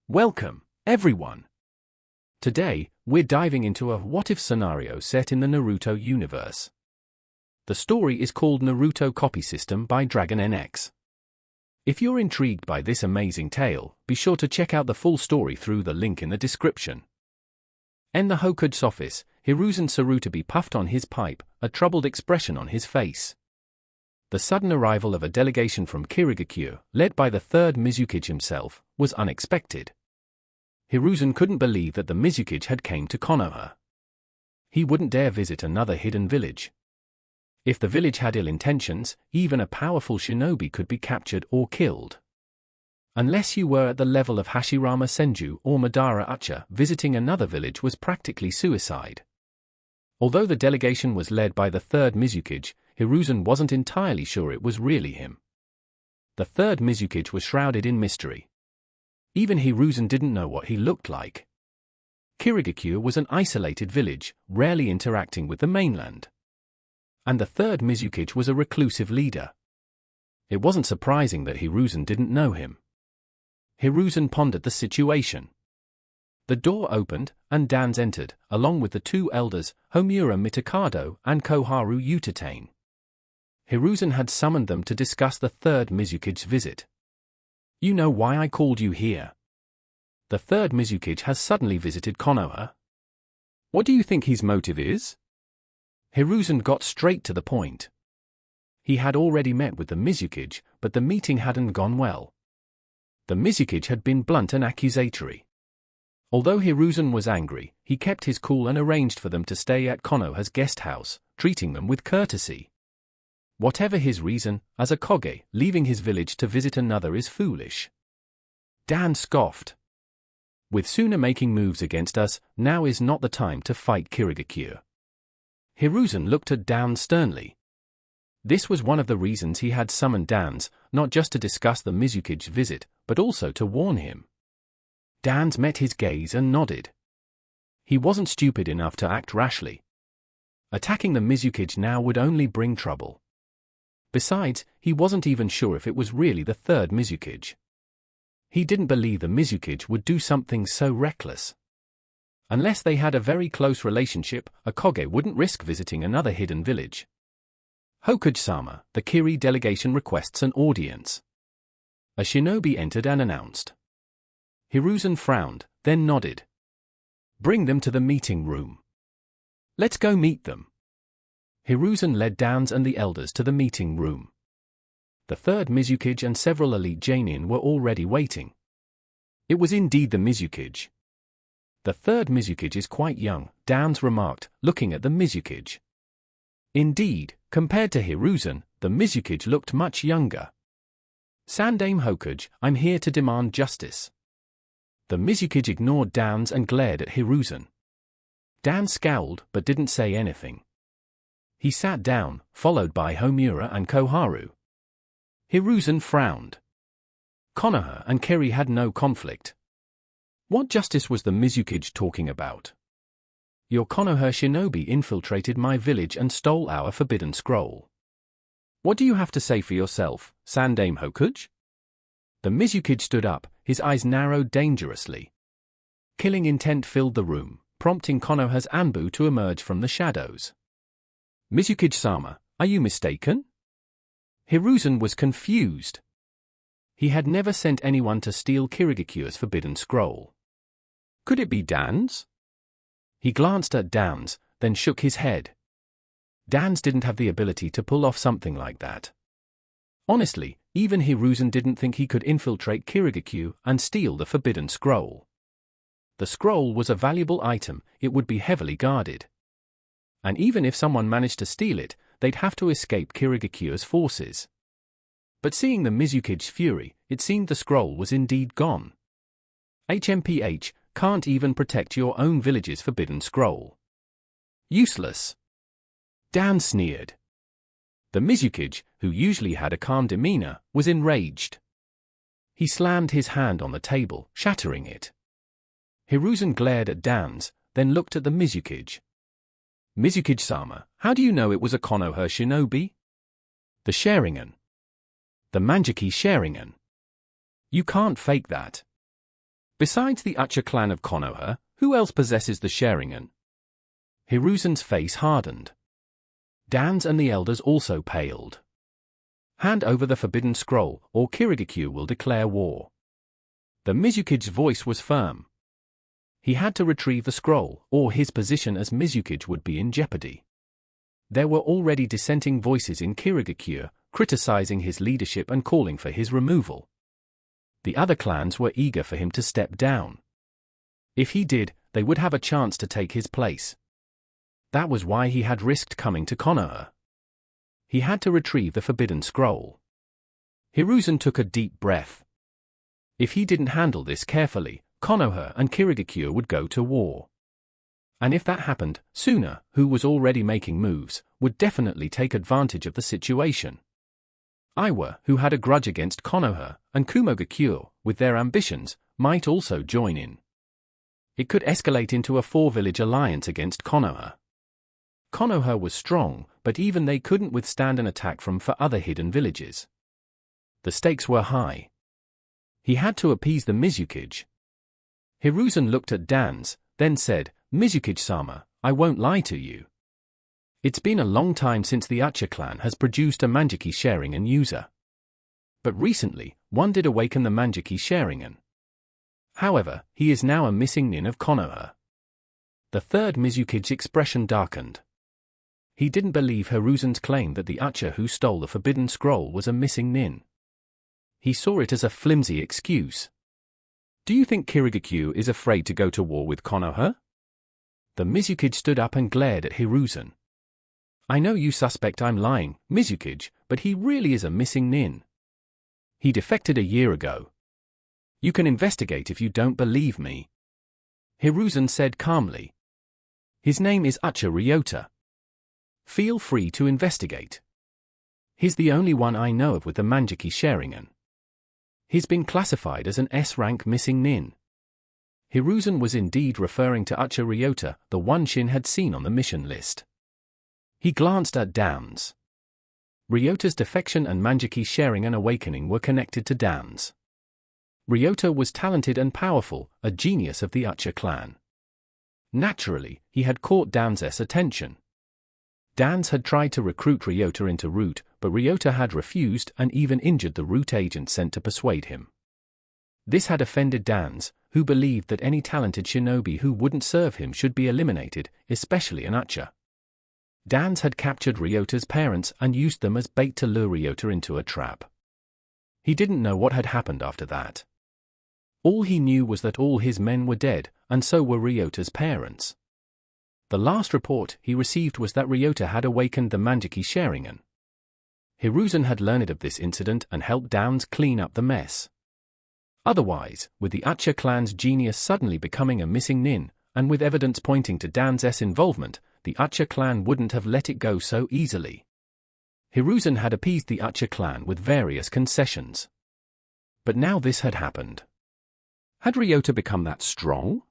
Welcome, everyone! Today, we're diving into a what-if scenario set in the Naruto universe. The story is called Naruto Copy System by Dragon NX. If you're intrigued by this amazing tale, be sure to check out the full story through the link in the description. In the Hokage's office, Hiruzen Sarutobi puffed on his pipe, a troubled expression on his face. The sudden arrival of a delegation from Kirigakure, led by the third Mizukage himself, was unexpected. Hiruzen couldn't believe that the Mizukage had came to Konoha. He wouldn't dare visit another hidden village. If the village had ill intentions, even a powerful shinobi could be captured or killed. Unless you were at the level of Hashirama Senju or Madara Ucha, visiting another village was practically suicide. Although the delegation was led by the third Mizukage, Hiruzen wasn't entirely sure it was really him. The third Mizukage was shrouded in mystery. Even Hiruzen didn't know what he looked like. Kirigakure was an isolated village, rarely interacting with the mainland. And the third Mizukage was a reclusive leader. It wasn't surprising that Hiruzen didn't know him. Hiruzen pondered the situation. The door opened, and Dans entered, along with the two elders, Homura Mitokado and Koharu Utatane. Hiruzen had summoned them to discuss the third Mizukage's visit. You know why I called you here? The third Mizukage has suddenly visited Konoha. What do you think his motive is? Hiruzen got straight to the point. He had already met with the Mizukage, but the meeting hadn't gone well. The Mizukage had been blunt and accusatory. Although Hiruzen was angry, he kept his cool and arranged for them to stay at Konoha's guest house, treating them with courtesy. Whatever his reason, as a Koge, leaving his village to visit another is foolish. Dan scoffed. With Suna making moves against us, now is not the time to fight Kirigakure. Hiruzen looked at Dan sternly. This was one of the reasons he had summoned Dans, not just to discuss the Mizukage's visit, but also to warn him. Dans met his gaze and nodded. He wasn't stupid enough to act rashly. Attacking the Mizukage now would only bring trouble. Besides, he wasn't even sure if it was really the third Mizukage. He didn't believe the Mizukage would do something so reckless. Unless they had a very close relationship, a Koge wouldn't risk visiting another hidden village. Hokage-sama, the Kiri delegation requests an audience. A shinobi entered and announced. Hiruzen frowned, then nodded. Bring them to the meeting room. Let's go meet them. Hiruzen led Dans and the elders to the meeting room. The third Mizukage and several elite Genin were already waiting. It was indeed the Mizukage. The third Mizukage is quite young, Dans remarked, looking at the Mizukage. Indeed, compared to Hiruzen, the Mizukage looked much younger. Sandame Hokage, I'm here to demand justice. The Mizukage ignored Dans and glared at Hiruzen. Dan scowled but didn't say anything. He sat down, followed by Homura and Koharu. Hiruzen frowned. Konoha and Kiri had no conflict. What justice was the Mizukage talking about? Your Konoha shinobi infiltrated my village and stole our forbidden scroll. What do you have to say for yourself, Sandame Hokage? The Mizukage stood up, his eyes narrowed dangerously. Killing intent filled the room, prompting Konoha's Anbu to emerge from the shadows. Mizukage-sama, are you mistaken? Hiruzen was confused. He had never sent anyone to steal Kirigakure's forbidden scroll. Could it be Dans? He glanced at Dans, then shook his head. Dans didn't have the ability to pull off something like that. Honestly, even Hiruzen didn't think he could infiltrate Kirigakure and steal the forbidden scroll. The scroll was a valuable item, it would be heavily guarded. And even if someone managed to steal it, they'd have to escape Kirigakure's forces. But seeing the Mizukage's fury, it seemed the scroll was indeed gone. HMPH, can't even protect your own village's forbidden scroll. Useless. Dan sneered. The Mizukage, who usually had a calm demeanor, was enraged. He slammed his hand on the table, shattering it. Hiruzen glared at Dans, then looked at the Mizukage. Mizukage-sama, how do you know it was a Konoha shinobi? The Sharingan. The Manjaki Sharingan. You can't fake that. Besides the Ucha clan of Konoha, who else possesses the Sharingan? Hiruzen's face hardened. Dan's and the elders also paled. Hand over the forbidden scroll, or Kirigakyu will declare war. The Mizukage's voice was firm. He had to retrieve the scroll, or his position as Mizukage would be in jeopardy. There were already dissenting voices in Kirigakyu, criticizing his leadership and calling for his removal. The other clans were eager for him to step down. If he did, they would have a chance to take his place. That was why he had risked coming to Konoha. He had to retrieve the forbidden scroll. Hiruzen took a deep breath. If he didn't handle this carefully, Konoha and Kirigakyu would go to war. And if that happened, Suna, who was already making moves, would definitely take advantage of the situation. Iwa, who had a grudge against Konoha, and Kumogakyo, with their ambitions, might also join in. It could escalate into a four-village alliance against Konoha. Konoha was strong, but even they couldn't withstand an attack from 4 other hidden villages. The stakes were high. He had to appease the Mizukage. Hiruzen looked at Dan's, then said, "Mizukage-sama, I won't lie to you. It's been a long time since the Ucha clan has produced a Manjiki Sharingan user. But recently, one did awaken the Manjiki Sharingan. However, he is now a missing nin of Konoha." The third Mizukage's expression darkened. He didn't believe Hiruzen's claim that the Ucha who stole the forbidden scroll was a missing nin. He saw it as a flimsy excuse. "Do you think Kirigakyu is afraid to go to war with Konoha?" The Mizukage stood up and glared at Hiruzen. "I know you suspect I'm lying, Mizukage, but he really is a missing nin. He defected a year ago. You can investigate if you don't believe me." Hiruzen said calmly. "His name is Ucha Ryota. Feel free to investigate. He's the only one I know of with the Manjiki Sharingan. He's been classified as an S-rank missing nin." Hiruzen was indeed referring to Ucha Ryota, the one Shin had seen on the mission list. He glanced at Dan's. Ryota's defection and Manjiki Sharingan awakening were connected to Dan's. Ryota was talented and powerful, a genius of the Ucha clan. Naturally, he had caught Dan's attention. Dan's had tried to recruit Ryota into Root, but Ryota had refused and even injured the Root agent sent to persuade him. This had offended Dan's, who believed that any talented shinobi who wouldn't serve him should be eliminated, especially an Ucha. Dan's had captured Ryota's parents and used them as bait to lure Ryota into a trap. He didn't know what had happened after that. All he knew was that all his men were dead, and so were Ryota's parents. The last report he received was that Ryota had awakened the Manjiki Sharingan. Hiruzen had learned of this incident and helped Dan's clean up the mess. Otherwise, with the Ucha clan's genius suddenly becoming a missing nin, and with evidence pointing to Dan's involvement, the Ucha clan wouldn't have let it go so easily. Hiruzen had appeased the Ucha clan with various concessions. But now this had happened. Had Ryota become that strong?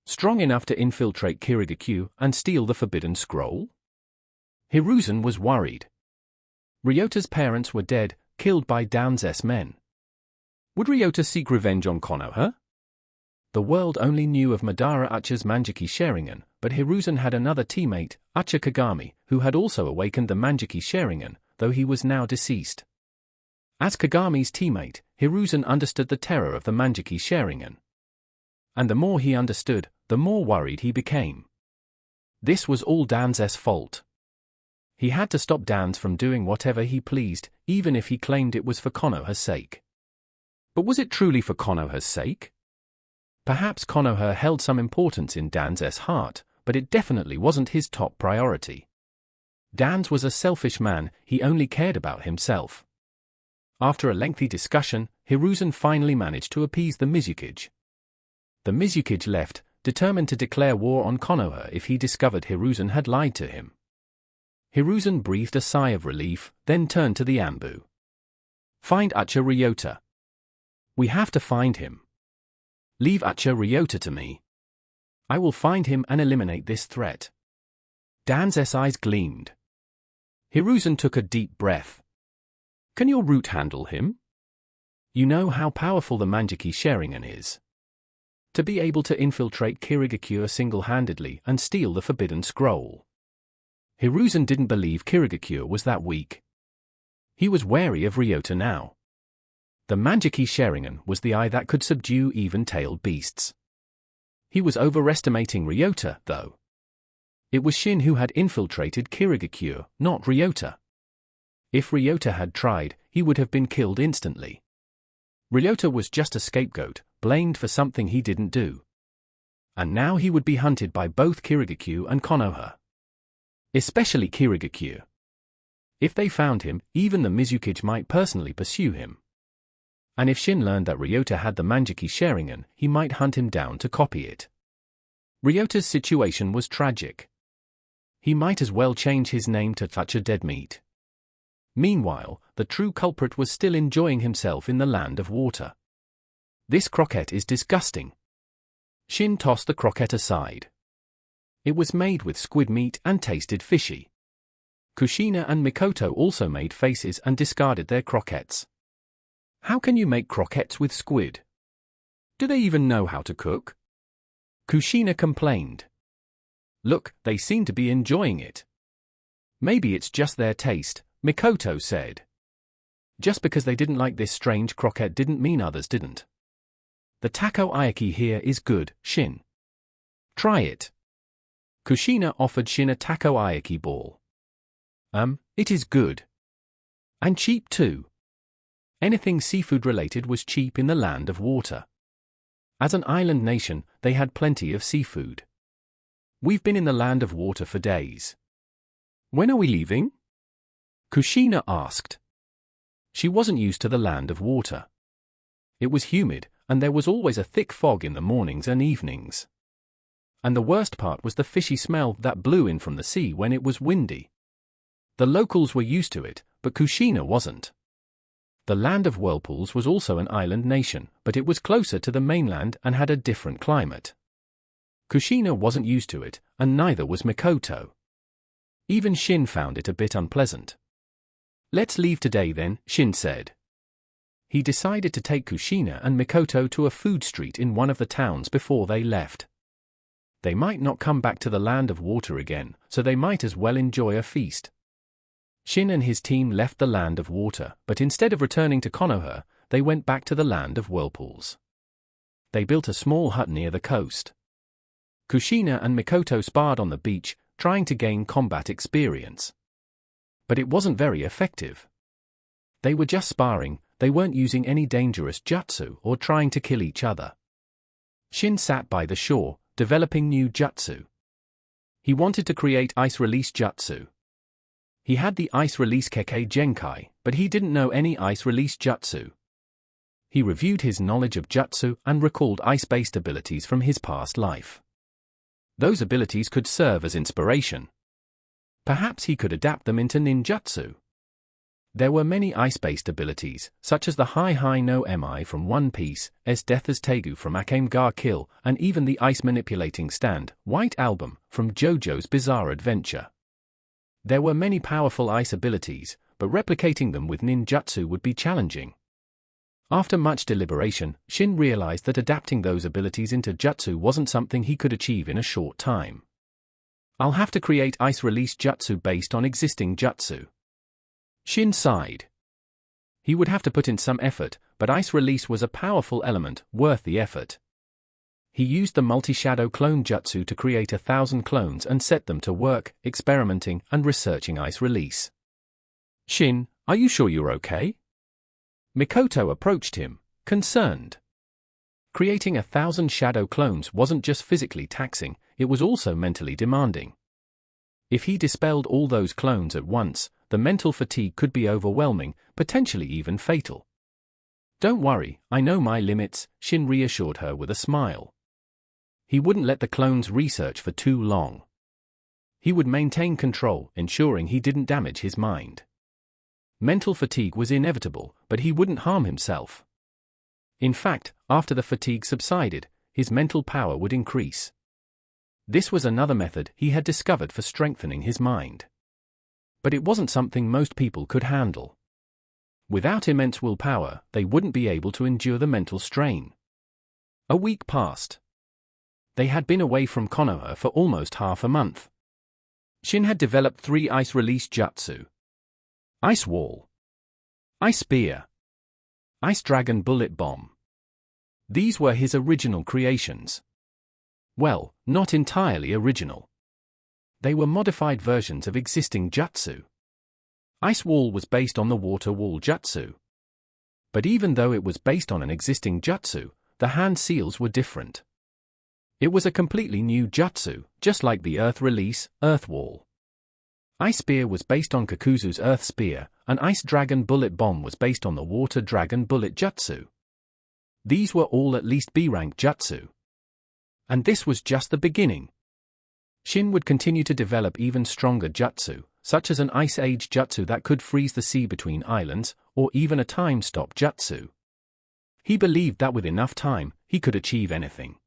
Strong enough to infiltrate Kirigakyu and steal the forbidden scroll? Hiruzen was worried. Ryota's parents were dead, killed by Dan's men. Would Ryota seek revenge on Konoha? The world only knew of Madara Ucha's Manjiki Sharingan, but Hiruzen had another teammate, Ucha Kagami, who had also awakened the Manjiki Sharingan, though he was now deceased. As Kagami's teammate, Hiruzen understood the terror of the Manjiki Sharingan. And the more he understood, the more worried he became. This was all Dan's fault. He had to stop Dan from doing whatever he pleased, even if he claimed it was for Konoha's sake. But was it truly for Konoha's sake? Perhaps Konoha held some importance in Dan's heart, but it definitely wasn't his top priority. Dan was a selfish man, he only cared about himself. After a lengthy discussion, Hiruzen finally managed to appease the Mizukage. The Mizukage left, determined to declare war on Konoha if he discovered Hiruzen had lied to him. Hiruzen breathed a sigh of relief, then turned to the Anbu. "Find Ucha Ryota. We have to find him. Leave Ucha Ryota to me. I will find him and eliminate this threat." Dan's eyes gleamed. Hiruzen took a deep breath. "Can your Root handle him? You know how powerful the Manjiki Sharingan is. To be able to infiltrate Kirigakure single-handedly and steal the forbidden scroll. Hiruzen didn't believe Kirigakure was that weak. He was wary of Ryota now. The Manjiki Sharingan was the eye that could subdue even-tailed beasts. He was overestimating Ryota, though. It was Shin who had infiltrated Kirigakure, not Ryota. If Ryota had tried, he would have been killed instantly. Ryota was just a scapegoat, blamed for something he didn't do. And now he would be hunted by both Kirigakure and Konoha. Especially Kirigakure. If they found him, even the Mizukage might personally pursue him. And if Shin learned that Ryota had the Manjiki Sharingan, he might hunt him down to copy it. Ryota's situation was tragic. He might as well change his name to Touch a Dead Meat. Meanwhile, the true culprit was still enjoying himself in the Land of Water. This croquette is disgusting. Shin tossed the croquette aside. It was made with squid meat and tasted fishy. Kushina and Mikoto also made faces and discarded their croquettes. How can you make croquettes with squid? Do they even know how to cook? Kushina complained. Look, they seem to be enjoying it. Maybe it's just their taste, Mikoto said. Just because they didn't like this strange croquette didn't mean others didn't. The takoyaki here is good, Shin. Try it. Kushina offered Shin a takoyaki ball. It is good. And cheap too. Anything seafood related was cheap in the Land of Water. As an island nation, they had plenty of seafood. We've been in the Land of Water for days. When are we leaving? Kushina asked. She wasn't used to the Land of Water. It was humid, and there was always a thick fog in the mornings and evenings. And the worst part was the fishy smell that blew in from the sea when it was windy. The locals were used to it, but Kushina wasn't. The Land of Whirlpools was also an island nation, but it was closer to the mainland and had a different climate. Kushina wasn't used to it, and neither was Mikoto. Even Shin found it a bit unpleasant. Let's leave today then, Shin said. He decided to take Kushina and Mikoto to a food street in one of the towns before they left. They might not come back to the Land of Water again, so they might as well enjoy a feast. Shin and his team left the Land of Water, but instead of returning to Konoha, they went back to the Land of Whirlpools. They built a small hut near the coast. Kushina and Mikoto sparred on the beach, trying to gain combat experience. But it wasn't very effective. They were just sparring, they weren't using any dangerous jutsu or trying to kill each other. Shin sat by the shore, developing new jutsu. He wanted to create ice release jutsu. He had the ice release Kekkei Genkai, but he didn't know any ice release jutsu. He reviewed his knowledge of jutsu and recalled ice-based abilities from his past life. Those abilities could serve as inspiration. Perhaps he could adapt them into ninjutsu. There were many ice-based abilities, such as the Hi no Mi from One Piece, Death as Tegu from Akame ga Kill, and even the ice-manipulating stand, White Album, from JoJo's Bizarre Adventure. There were many powerful ice abilities, but replicating them with ninjutsu would be challenging. After much deliberation, Shin realized that adapting those abilities into jutsu wasn't something he could achieve in a short time. I'll have to create ice release jutsu based on existing jutsu. Shin sighed. He would have to put in some effort, but ice release was a powerful element, worth the effort. He used the multi-shadow clone jutsu to create 1,000 clones and set them to work, experimenting and researching ice release. Shin, are you sure you're okay? Mikoto approached him, concerned. Creating 1,000 shadow clones wasn't just physically taxing, it was also mentally demanding. If he dispelled all those clones at once, the mental fatigue could be overwhelming, potentially even fatal. Don't worry, I know my limits, Shin reassured her with a smile. He wouldn't let the clones research for too long. He would maintain control, ensuring he didn't damage his mind. Mental fatigue was inevitable, but he wouldn't harm himself. In fact, after the fatigue subsided, his mental power would increase. This was another method he had discovered for strengthening his mind. But it wasn't something most people could handle. Without immense willpower, they wouldn't be able to endure the mental strain. A week passed. They had been away from Konoha for almost half a month. Shin had developed 3 ice-release jutsu: Ice Wall, Ice Spear, Ice Dragon Bullet Bomb. These were his original creations. Well, not entirely original. They were modified versions of existing jutsu. Ice Wall was based on the Water Wall jutsu. But even though it was based on an existing jutsu, the hand seals were different. It was a completely new jutsu, just like the Earth Release, Earth Wall. Ice Spear was based on Kakuzu's Earth Spear, and Ice Dragon Bullet Bomb was based on the Water Dragon Bullet jutsu. These were all at least B-rank jutsu. And this was just the beginning. Shin would continue to develop even stronger jutsu, such as an Ice Age jutsu that could freeze the sea between islands, or even a time-stop jutsu. He believed that with enough time, he could achieve anything.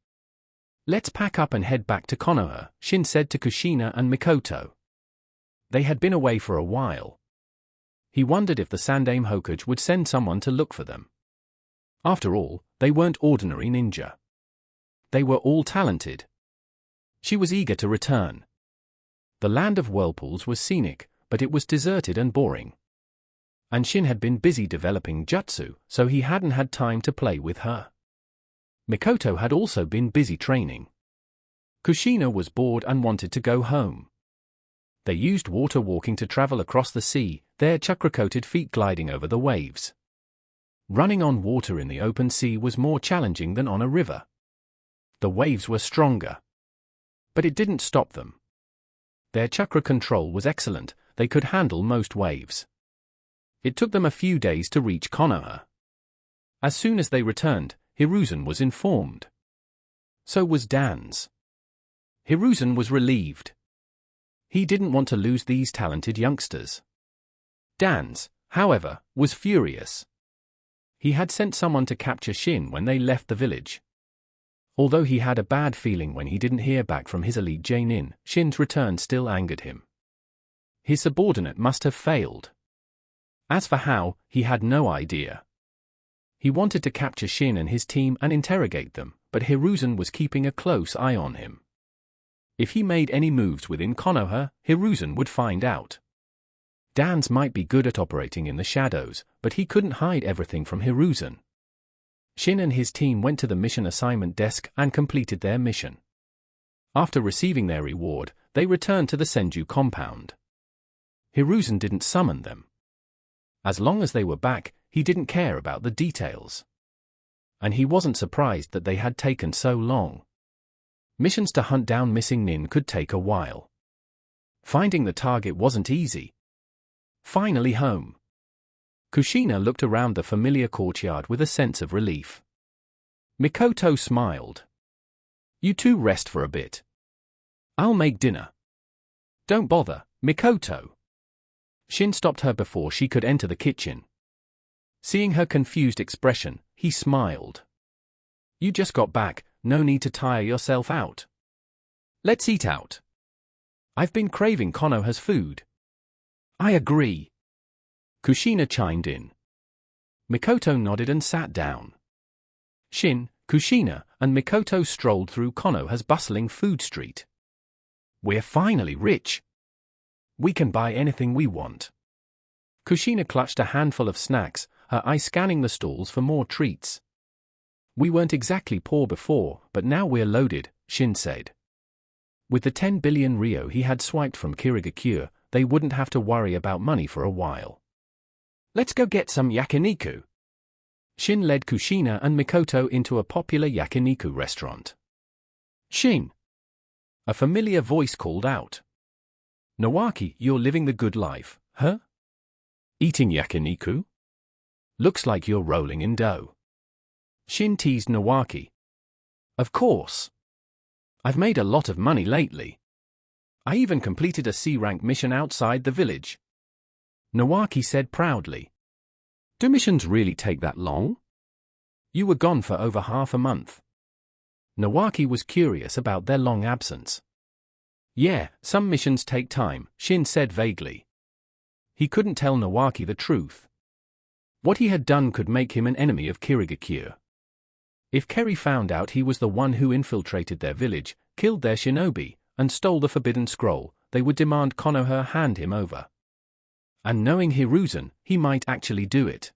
"Let's pack up and head back to Konoha," Shin said to Kushina and Mikoto. They had been away for a while. He wondered if the Sandaime Hokage would send someone to look for them. After all, they weren't ordinary ninja. They were all talented. She was eager to return. The Land of Whirlpools was scenic, but it was deserted and boring. And Shin had been busy developing jutsu, so he hadn't had time to play with her. Mikoto had also been busy training. Kushina was bored and wanted to go home. They used water walking to travel across the sea, their chakra-coated feet gliding over the waves. Running on water in the open sea was more challenging than on a river. The waves were stronger. But it didn't stop them. Their chakra control was excellent, they could handle most waves. It took them a few days to reach Konoha. As soon as they returned, Hiruzen was informed. So was Dan's. Hiruzen was relieved. He didn't want to lose these talented youngsters. Dan's, however, was furious. He had sent someone to capture Shin when they left the village. Although he had a bad feeling when he didn't hear back from his elite Jainin, Shin's return still angered him. His subordinate must have failed. As for how, he had no idea. He wanted to capture Shin and his team and interrogate them, but Hiruzen was keeping a close eye on him. If he made any moves within Konoha, Hiruzen would find out. Dan's might be good at operating in the shadows, but he couldn't hide everything from Hiruzen. Shin and his team went to the mission assignment desk and completed their mission. After receiving their reward, they returned to the Senju compound. Hiruzen didn't summon them. As long as they were back, he didn't care about the details. And he wasn't surprised that they had taken so long. Missions to hunt down missing nin could take a while. Finding the target wasn't easy. Finally home. Kushina looked around the familiar courtyard with a sense of relief. Mikoto smiled. "You two rest for a bit. I'll make dinner." "Don't bother, Mikoto." Shin stopped her before she could enter the kitchen. Seeing her confused expression, he smiled. "You just got back, no need to tire yourself out. Let's eat out. I've been craving Konoha's food." "I agree." Kushina chimed in. Mikoto nodded and sat down. Shin, Kushina, and Mikoto strolled through Konoha's bustling food street. "We're finally rich. We can buy anything we want." Kushina clutched a handful of snacks, her eye scanning the stalls for more treats. "We weren't exactly poor before, but now we're loaded," Shin said. With the 10 billion ryo he had swiped from Kirigakure, they wouldn't have to worry about money for a while. "Let's go get some yakiniku." Shin led Kushina and Mikoto into a popular yakiniku restaurant. "Shin!" A familiar voice called out. "Nawaki, you're living the good life, huh? Eating yakiniku? Looks like you're rolling in dough." Shin teased Nawaki. "Of course. I've made a lot of money lately. I even completed a C-rank mission outside the village." Nawaki said proudly. "Do missions really take that long? You were gone for over half a month." Nawaki was curious about their long absence. "Yeah, some missions take time," Shin said vaguely. He couldn't tell Nawaki the truth. What he had done could make him an enemy of Kirigakure. If Kerry found out he was the one who infiltrated their village, killed their shinobi, and stole the forbidden scroll, they would demand Konoha hand him over. And knowing Hiruzen, he might actually do it.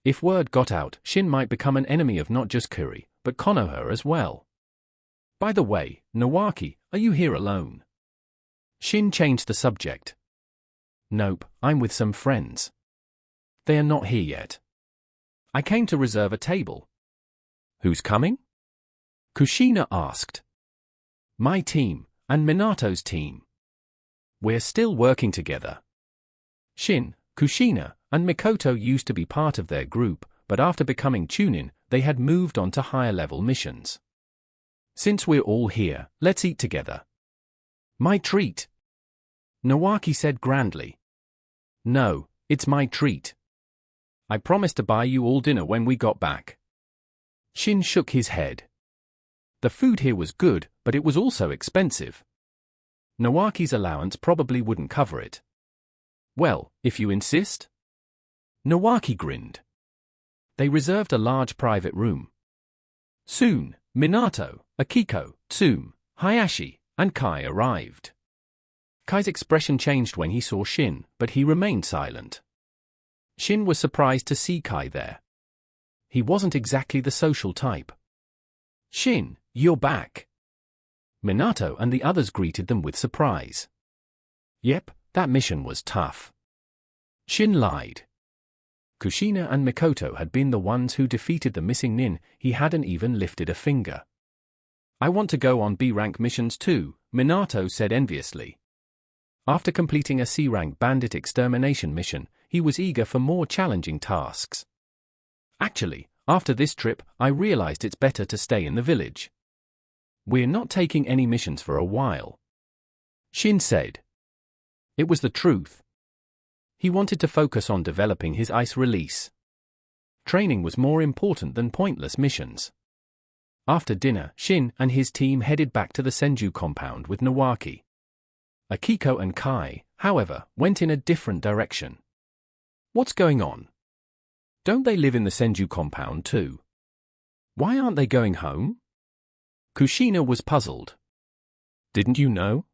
If word got out, Shin might become an enemy of not just Kerry, but Konoha as well. By the way, Nawaki, are you here alone? Shin changed the subject. Nope, I'm with some friends. They are not here yet. I came to reserve a table. Who's coming? Kushina asked. My team, and Minato's team. We're still working together. Shin, Kushina, and Mikoto used to be part of their group, but after becoming Chunin, they had moved on to higher-level missions. Since we're all here, let's eat together. My treat. Nawaki said grandly. No, it's my treat. I promised to buy you all dinner when we got back. Shin shook his head. The food here was good, but it was also expensive. Nawaki's allowance probably wouldn't cover it. Well, if you insist. Nawaki grinned. They reserved a large private room. Soon, Minato, Akiko, Tsume, Hayashi, and Kai arrived. Kai's expression changed when he saw Shin, but he remained silent. Shin was surprised to see Kai there. He wasn't exactly the social type. Shin, you're back. Minato and the others greeted them with surprise. Yep, that mission was tough. Shin lied. Kushina and Mikoto had been the ones who defeated the missing nin, he hadn't even lifted a finger. I want to go on B-rank missions too, Minato said enviously. After completing a C-rank bandit extermination mission, he was eager for more challenging tasks. Actually, after this trip, I realized it's better to stay in the village. We're not taking any missions for a while. Shin said. It was the truth. He wanted to focus on developing his ice release. Training was more important than pointless missions. After dinner, Shin and his team headed back to the Senju compound with Nawaki. Akiko and Kai, however, went in a different direction. What's going on? Don't they live in the Senju compound too? Why aren't they going home? Kushina was puzzled. Didn't you know?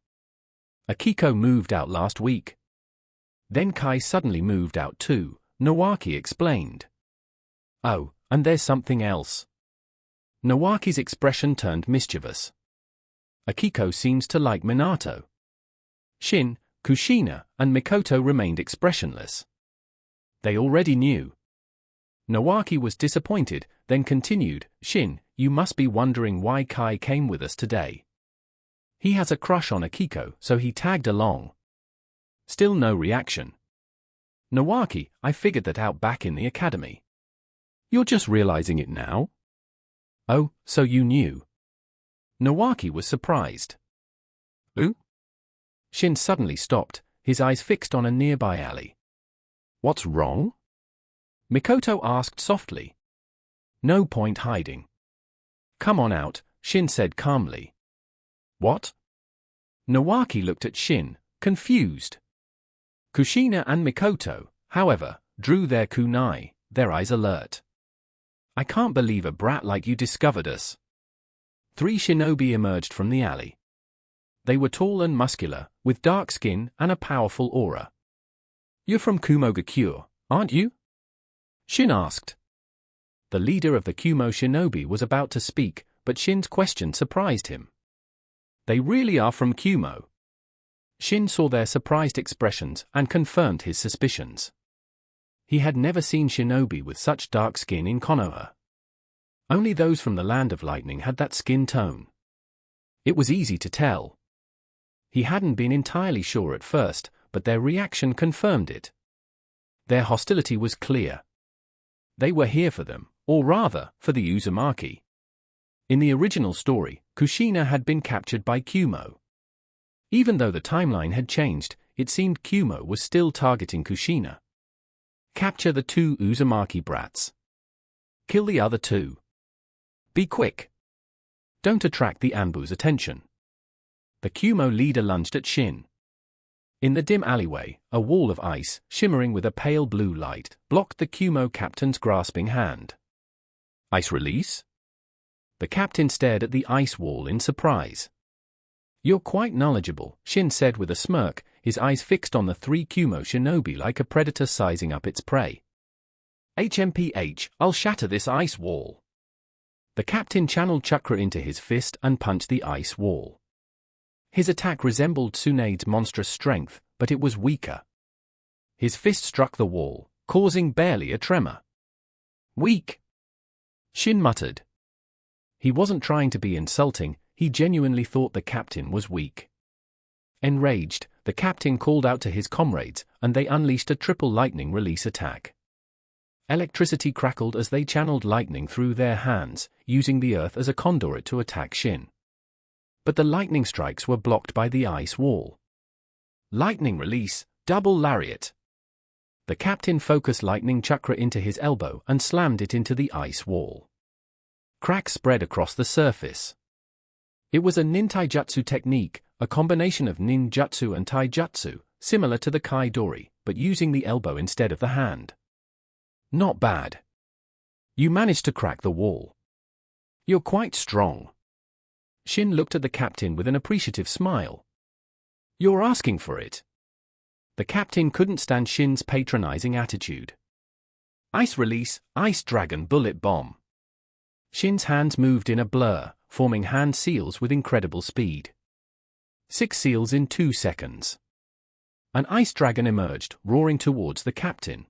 Akiko moved out last week. Then Kai suddenly moved out too, Nawaki explained. Oh, and there's something else. Nawaki's expression turned mischievous. Akiko seems to like Minato. Shin, Kushina, and Mikoto remained expressionless. They already knew. Nawaki was disappointed, then continued, Shin, you must be wondering why Kai came with us today. He has a crush on Akiko, so he tagged along. Still no reaction. Nawaki, I figured that out back in the academy. You're just realizing it now? Oh, so you knew. Nawaki was surprised. Who? Shin suddenly stopped, his eyes fixed on a nearby alley. What's wrong? Mikoto asked softly. No point hiding. Come on out, Shin said calmly. What? Nawaki looked at Shin, confused. Kushina and Mikoto, however, drew their kunai, their eyes alert. I can't believe a brat like you discovered us. 3 shinobi emerged from the alley. They were tall and muscular, with dark skin and a powerful aura. You're from Kumo Gakure, aren't you? Shin asked. The leader of the Kumo shinobi was about to speak, but Shin's question surprised him. They really are from Kumo. Shin saw their surprised expressions and confirmed his suspicions. He had never seen shinobi with such dark skin in Konoha. Only those from the Land of Lightning had that skin tone. It was easy to tell. He hadn't been entirely sure at first, but their reaction confirmed it. Their hostility was clear. They were here for them, or rather, for the Uzumaki. In the original story, Kushina had been captured by Kumo. Even though the timeline had changed, it seemed Kumo was still targeting Kushina. Capture the 2 Uzumaki brats. Kill the other 2. Be quick. Don't attract the Anbu's attention. The Kumo leader lunged at Shin. In the dim alleyway, a wall of ice, shimmering with a pale blue light, blocked the Kumo captain's grasping hand. Ice release? The captain stared at the ice wall in surprise. "You're quite knowledgeable," Shin said with a smirk, his eyes fixed on the three Kumo shinobi like a predator sizing up its prey. "HMPH, I'll shatter this ice wall." The captain channeled chakra into his fist and punched the ice wall. His attack resembled Tsunade's monstrous strength, but it was weaker. His fist struck the wall, causing barely a tremor. "Weak," Shin muttered. He wasn't trying to be insulting, he genuinely thought the captain was weak. Enraged, the captain called out to his comrades, and they unleashed a triple lightning release attack. Electricity crackled as they channeled lightning through their hands, using the earth as a conduit to attack Shin. But the lightning strikes were blocked by the ice wall. Lightning release, double lariat. The captain focused lightning chakra into his elbow and slammed it into the ice wall. Cracks spread across the surface. It was a nintaijutsu technique, a combination of ninjutsu and taijutsu, similar to the kai-dori, but using the elbow instead of the hand. "Not bad. You managed to crack the wall. You're quite strong." Shin looked at the captain with an appreciative smile. "You're asking for it." The captain couldn't stand Shin's patronizing attitude. "Ice release, ice dragon bullet bomb." Shin's hands moved in a blur, forming hand seals with incredible speed. 6 seals in 2 seconds. An ice dragon emerged, roaring towards the captain.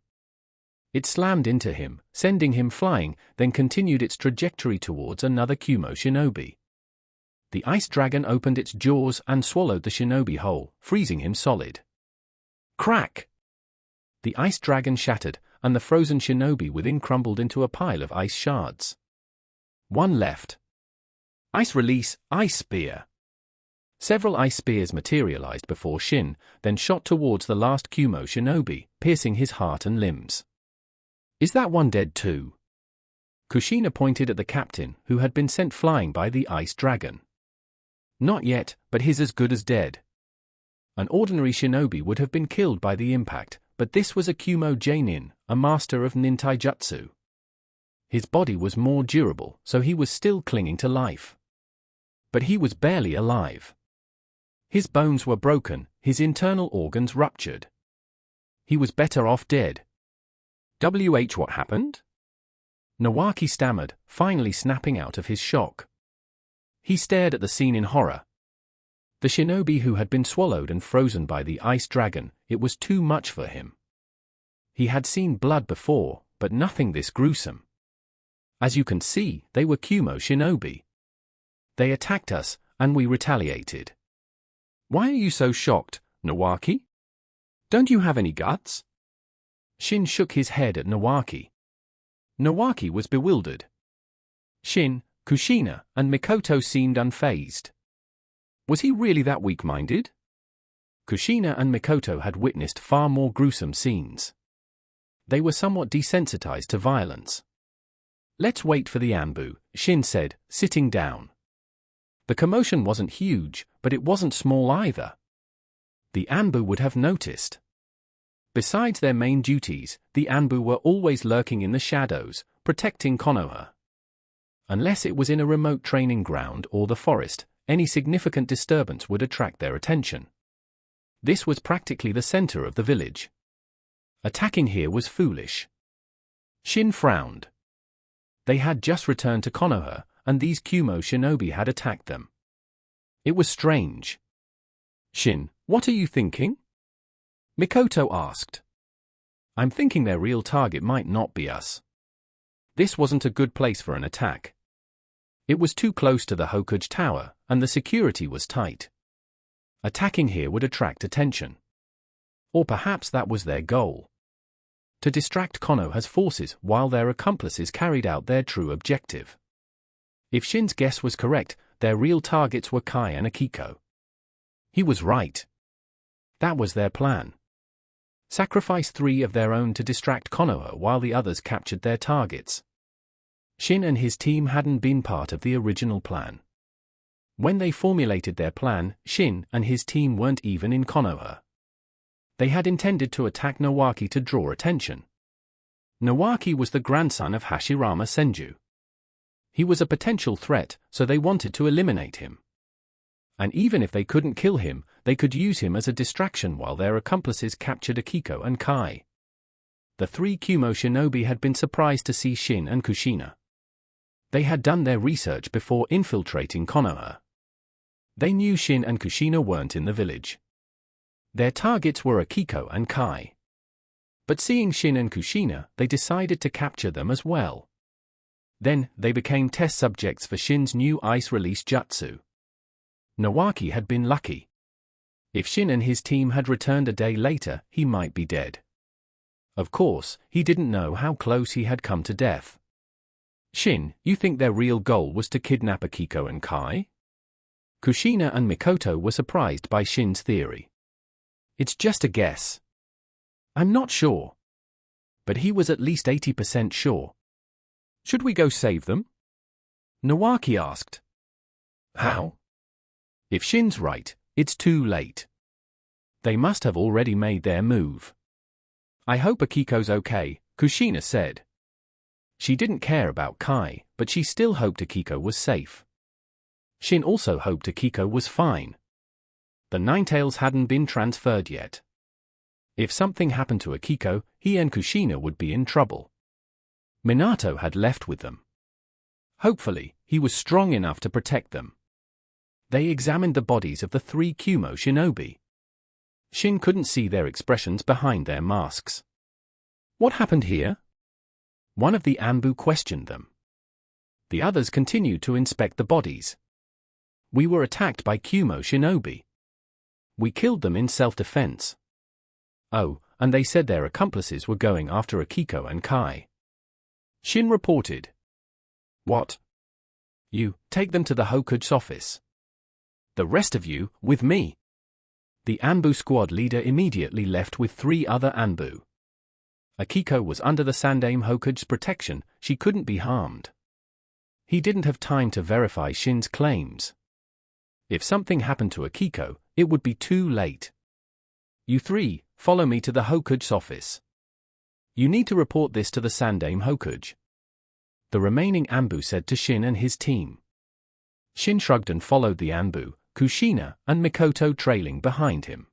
It slammed into him, sending him flying, then continued its trajectory towards another Kumo shinobi. The ice dragon opened its jaws and swallowed the shinobi whole, freezing him solid. Crack! The ice dragon shattered, and the frozen shinobi within crumbled into a pile of ice shards. One left. Ice release, ice spear. Several ice spears materialized before Shin, then shot towards the last Kumo shinobi, piercing his heart and limbs. "Is that one dead too?" Kushina pointed at the captain, who had been sent flying by the ice dragon. "Not yet, but he's as good as dead." An ordinary shinobi would have been killed by the impact, but this was a Kumo Jainin, a master of nintaijutsu. His body was more durable, so he was still clinging to life. But he was barely alive. His bones were broken, his internal organs ruptured. He was better off dead. What happened?" Nawaki stammered, finally snapping out of his shock. He stared at the scene in horror. The shinobi who had been swallowed and frozen by the ice dragon, it was too much for him. He had seen blood before, but nothing this gruesome. As you can see, they were Kumo shinobi. They attacked us, and we retaliated. "Why are you so shocked, Nawaki? Don't you have any guts?" Shin shook his head at Nawaki. Nawaki was bewildered. Shin, Kushina, and Mikoto seemed unfazed. Was he really that weak-minded? Kushina and Mikoto had witnessed far more gruesome scenes. They were somewhat desensitized to violence. "Let's wait for the Anbu," Shin said, sitting down. The commotion wasn't huge, but it wasn't small either. The Anbu would have noticed. Besides their main duties, the Anbu were always lurking in the shadows, protecting Konoha. Unless it was in a remote training ground or the forest, any significant disturbance would attract their attention. This was practically the center of the village. Attacking here was foolish. Shin frowned. They had just returned to Konoha, and these Kumo shinobi had attacked them. It was strange. "Shin, what are you thinking?" Mikoto asked. "I'm thinking their real target might not be us. This wasn't a good place for an attack. It was too close to the Hokage Tower, and the security was tight. Attacking here would attract attention. Or perhaps that was their goal. To distract Konoha's forces while their accomplices carried out their true objective. If Shin's guess was correct, their real targets were Kai and Akiko. He was right. That was their plan. Sacrifice 3 of their own to distract Konoha while the others captured their targets. Shin and his team hadn't been part of the original plan. When they formulated their plan, Shin and his team weren't even in Konoha. They had intended to attack Nawaki to draw attention. Nawaki was the grandson of Hashirama Senju. He was a potential threat, so they wanted to eliminate him. And even if they couldn't kill him, they could use him as a distraction while their accomplices captured Akiko and Kai. The three Kumo shinobi had been surprised to see Shin and Kushina. They had done their research before infiltrating Konoha. They knew Shin and Kushina weren't in the village. Their targets were Akiko and Kai. But seeing Shin and Kushina, they decided to capture them as well. Then, they became test subjects for Shin's new ice release jutsu. Nawaki had been lucky. If Shin and his team had returned a day later, he might be dead. Of course, he didn't know how close he had come to death. Shin, you think their real goal was to kidnap Akiko and Kai? Kushina and Mikoto were surprised by Shin's theory. It's just a guess. I'm not sure. But he was at least 80% sure. Should we go save them? Nawaki asked. How? If Shin's right, it's too late. They must have already made their move. I hope Akiko's okay, Kushina said. She didn't care about Kai, but she still hoped Akiko was safe. Shin also hoped Akiko was fine. The Ninetales hadn't been transferred yet. If something happened to Akiko, he and Kushina would be in trouble. Minato had left with them. Hopefully, he was strong enough to protect them. They examined the bodies of the three Kumo shinobi. Shin couldn't see their expressions behind their masks. What happened here? One of the Anbu questioned them. The others continued to inspect the bodies. We were attacked by Kumo shinobi. We killed them in self-defense. Oh, and they said their accomplices were going after Akiko and Kai. Shin reported. What? You, take them to the Hokuge's office. The rest of you, with me. The Anbu squad leader immediately left with 3 other Anbu. Akiko was under the Sandaime Hokuge's protection, she couldn't be harmed. He didn't have time to verify Shin's claims. If something happened to Akiko, it would be too late. You 3, follow me to the Hokuge's office. You need to report this to the Sandaime Hokuge. The remaining Anbu said to Shin and his team. Shin shrugged and followed the Anbu, Kushina and Mikoto trailing behind him.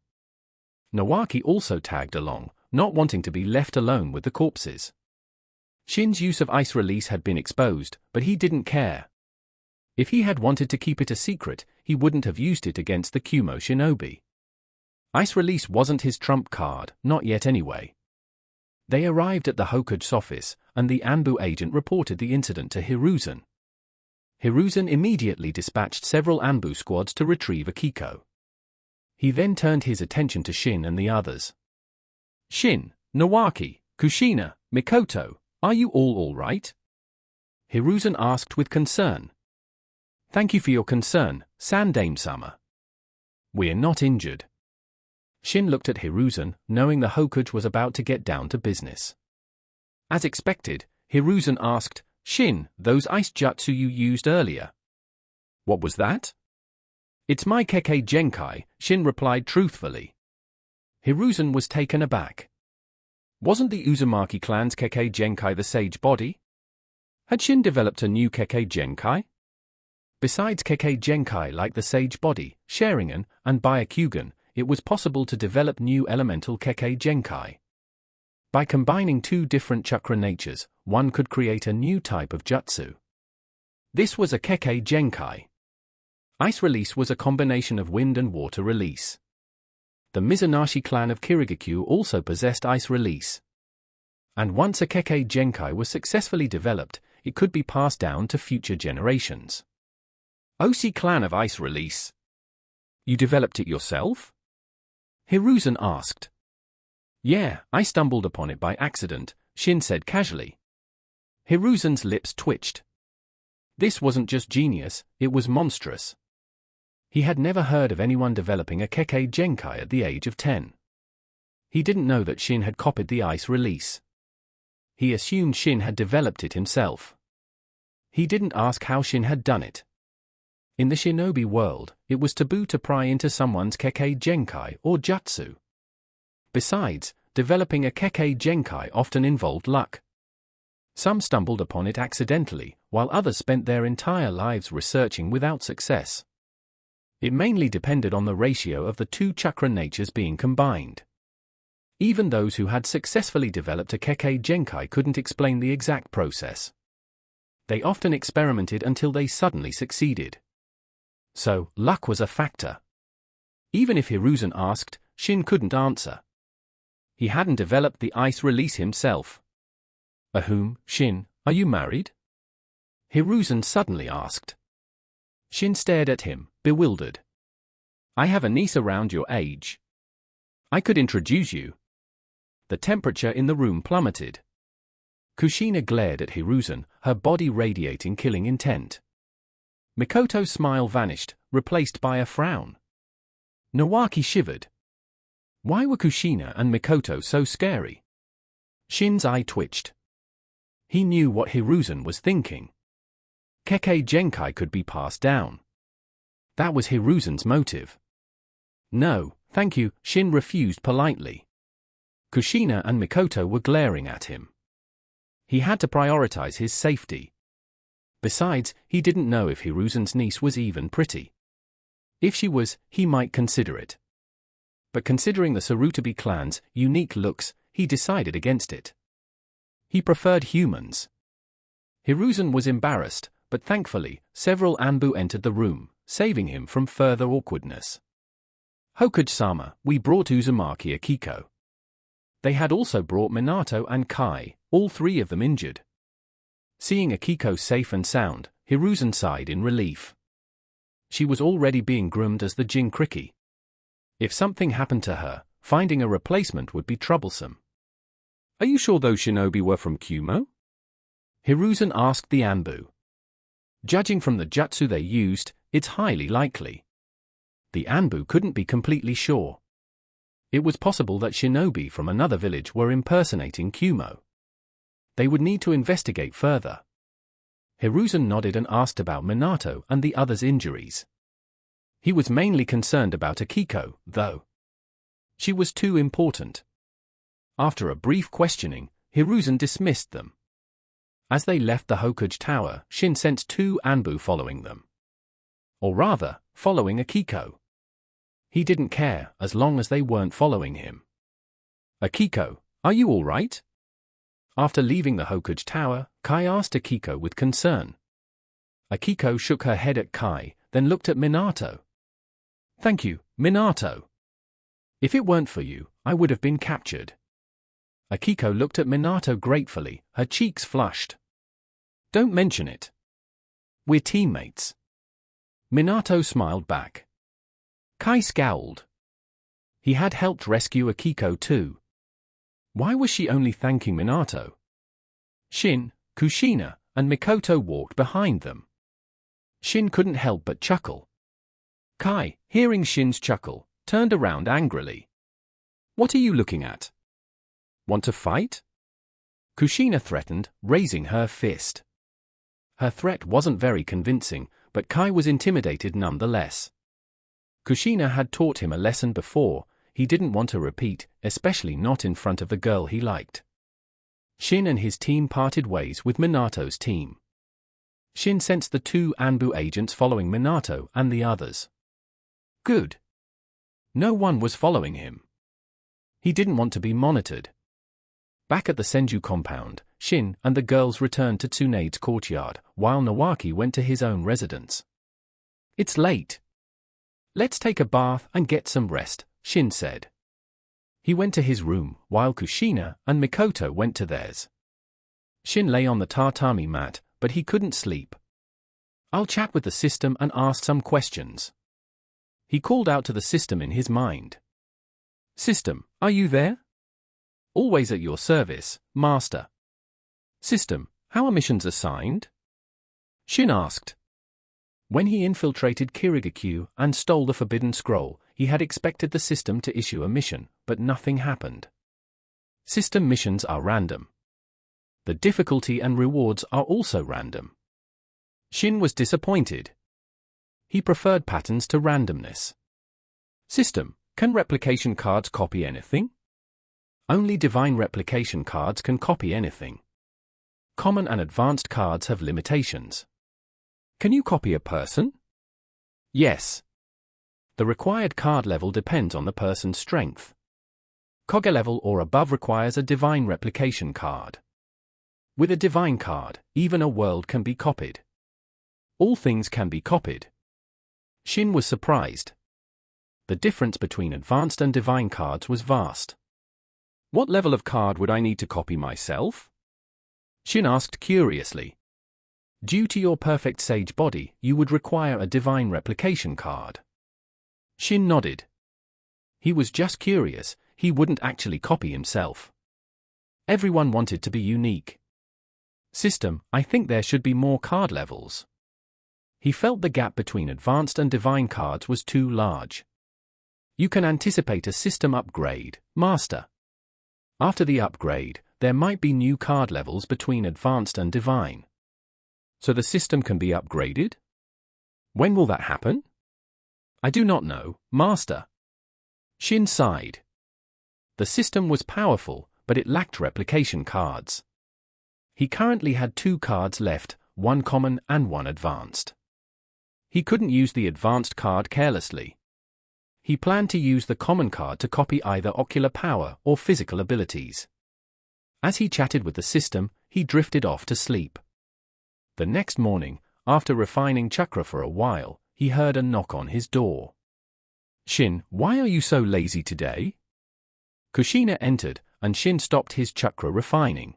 Nawaki also tagged along, not wanting to be left alone with the corpses. Shin's use of ice release had been exposed, but he didn't care. If he had wanted to keep it a secret, he wouldn't have used it against the Kumo shinobi. Ice release wasn't his trump card, not yet anyway. They arrived at the Hokuge's office, and the Anbu agent reported the incident to Hiruzen. Hiruzen immediately dispatched several Anbu squads to retrieve Akiko. He then turned his attention to Shin and the others. Shin, Nawaki, Kushina, Mikoto, are you all right? Hiruzen asked with concern. Thank you for your concern, Sandaime-sama. We're not injured. Shin looked at Hiruzen, knowing the Hokuge was about to get down to business. As expected, Hiruzen asked, Shin, those ice jutsu you used earlier. What was that? It's my Kekkei Genkai, Shin replied truthfully. Hiruzen was taken aback. Wasn't the Uzumaki clan's Kekkei Genkai the sage body? Had Shin developed a new Kekkei Genkai? Besides Kekkei Genkai like the sage body, Sharingan, and Byakugan, it was possible to develop new elemental Kekkei Genkai. By combining 2 different chakra natures, one could create a new type of jutsu. This was a Kekkei Genkai. Ice release was a combination of wind and water release. The Mizunashii clan of Kirigakyu also possessed ice release. And once a Kekkei Genkai was successfully developed, it could be passed down to future generations. Osi clan of ice release. You developed it yourself? Hiruzen asked. Yeah, I stumbled upon it by accident, Shin said casually. Hiruzen's lips twitched. This wasn't just genius, it was monstrous. He had never heard of anyone developing a Kekkei Genkai at the age of 10. He didn't know that Shin had copied the ice release. He assumed Shin had developed it himself. He didn't ask how Shin had done it. In the shinobi world, it was taboo to pry into someone's Kekkei Genkai or jutsu. Besides, developing a Kekkei Genkai often involved luck. Some stumbled upon it accidentally, while others spent their entire lives researching without success. It mainly depended on the ratio of the two chakra natures being combined. Even those who had successfully developed a Kekkei Genkai couldn't explain the exact process. They often experimented until they suddenly succeeded. So, luck was a factor. Even if Hiruzen asked, Shin couldn't answer. He hadn't developed the ice release himself. Ahum, Shin, are you married? Hiruzen suddenly asked. Shin stared at him, bewildered. I have a niece around your age. I could introduce you. The temperature in the room plummeted. Kushina glared at Hiruzen, her body radiating killing intent. Mikoto's smile vanished, replaced by a frown. Nawaki shivered. Why were Kushina and Mikoto so scary? Shin's eye twitched. He knew what Hiruzen was thinking. Kekkei Genkai could be passed down. That was Hiruzen's motive. No, thank you, Shin refused politely. Kushina and Mikoto were glaring at him. He had to prioritize his safety. Besides, he didn't know if Hiruzen's niece was even pretty. If she was, he might consider it. But considering the Sarutobi clan's unique looks, he decided against it. He preferred humans. Hiruzen was embarrassed, but thankfully, several Anbu entered the room, saving him from further awkwardness. Hokage-sama, we brought Uzumaki Akiko. They had also brought Minato and Kai, all three of them injured. Seeing Akiko safe and sound, Hiruzen sighed in relief. She was already being groomed as the Jinkriki. If something happened to her, finding a replacement would be troublesome. Are you sure those shinobi were from Kumo? Hiruzen asked the Anbu. Judging from the jutsu they used, it's highly likely. The Anbu couldn't be completely sure. It was possible that shinobi from another village were impersonating Kumo. They would need to investigate further. Hiruzen nodded and asked about Minato and the others' injuries. He was mainly concerned about Akiko, though. She was too important. After a brief questioning, Hiruzen dismissed them. As they left the Hokage Tower, Shin sensed two Anbu following them. Or rather, following Akiko. He didn't care, as long as they weren't following him. Akiko, are you all right? After leaving the Hokage Tower, Kai asked Akiko with concern. Akiko shook her head at Kai, then looked at Minato. Thank you, Minato. If it weren't for you, I would have been captured. Akiko looked at Minato gratefully, her cheeks flushed. Don't mention it. We're teammates. Minato smiled back. Kai scowled. He had helped rescue Akiko too. Why was she only thanking Minato? Shin, Kushina, and Mikoto walked behind them. Shin couldn't help but chuckle. Kai, hearing Shin's chuckle, turned around angrily. What are you looking at? Want to fight? Kushina threatened, raising her fist. Her threat wasn't very convincing, but Kai was intimidated nonetheless. Kushina had taught him a lesson before. He didn't want to repeat, especially not in front of the girl he liked. Shin and his team parted ways with Minato's team. Shin sensed the two Anbu agents following Minato and the others. Good. No one was following him. He didn't want to be monitored. Back at the Senju compound, Shin and the girls returned to Tsunade's courtyard, while Nawaki went to his own residence. It's late. Let's take a bath and get some rest, Shin said. He went to his room, while Kushina and Mikoto went to theirs. Shin lay on the tatami mat, but he couldn't sleep. I'll chat with the system and ask some questions. He called out to the system in his mind. System, are you there? Always at your service, Master. System, how are missions assigned? Shin asked. When he infiltrated Kirigakure and stole the Forbidden Scroll, he had expected the system to issue a mission, but nothing happened. System missions are random. The difficulty and rewards are also random. Shin was disappointed. He preferred patterns to randomness. System, can replication cards copy anything? Only divine replication cards can copy anything. common and advanced cards have limitations. Can you copy a person? Yes. The required card level depends on the person's strength. Kage level or above requires a divine replication card. With a divine card, even a world can be copied. All things can be copied. Shin was surprised. The difference between advanced and divine cards was vast. What level of card would I need to copy myself? Shin asked curiously. Due to your perfect sage body, you would require a divine replication card. Shin nodded. He was just curious, he wouldn't actually copy himself. Everyone wanted to be unique. System, I think there should be more card levels. He felt the gap between advanced and divine cards was too large. You can anticipate a system upgrade, Master. After the upgrade, there might be new card levels between advanced and divine. So the system can be upgraded? When will that happen? I do not know, Master. Shin sighed. The system was powerful, but it lacked replication cards. He currently had 2 cards left, one common and one advanced. He couldn't use the advanced card carelessly. He planned to use the common card to copy either ocular power or physical abilities. As he chatted with the system, he drifted off to sleep. The next morning, after refining chakra for a while, he heard a knock on his door. Shin, why are you so lazy today? Kushina entered, and Shin stopped his chakra refining.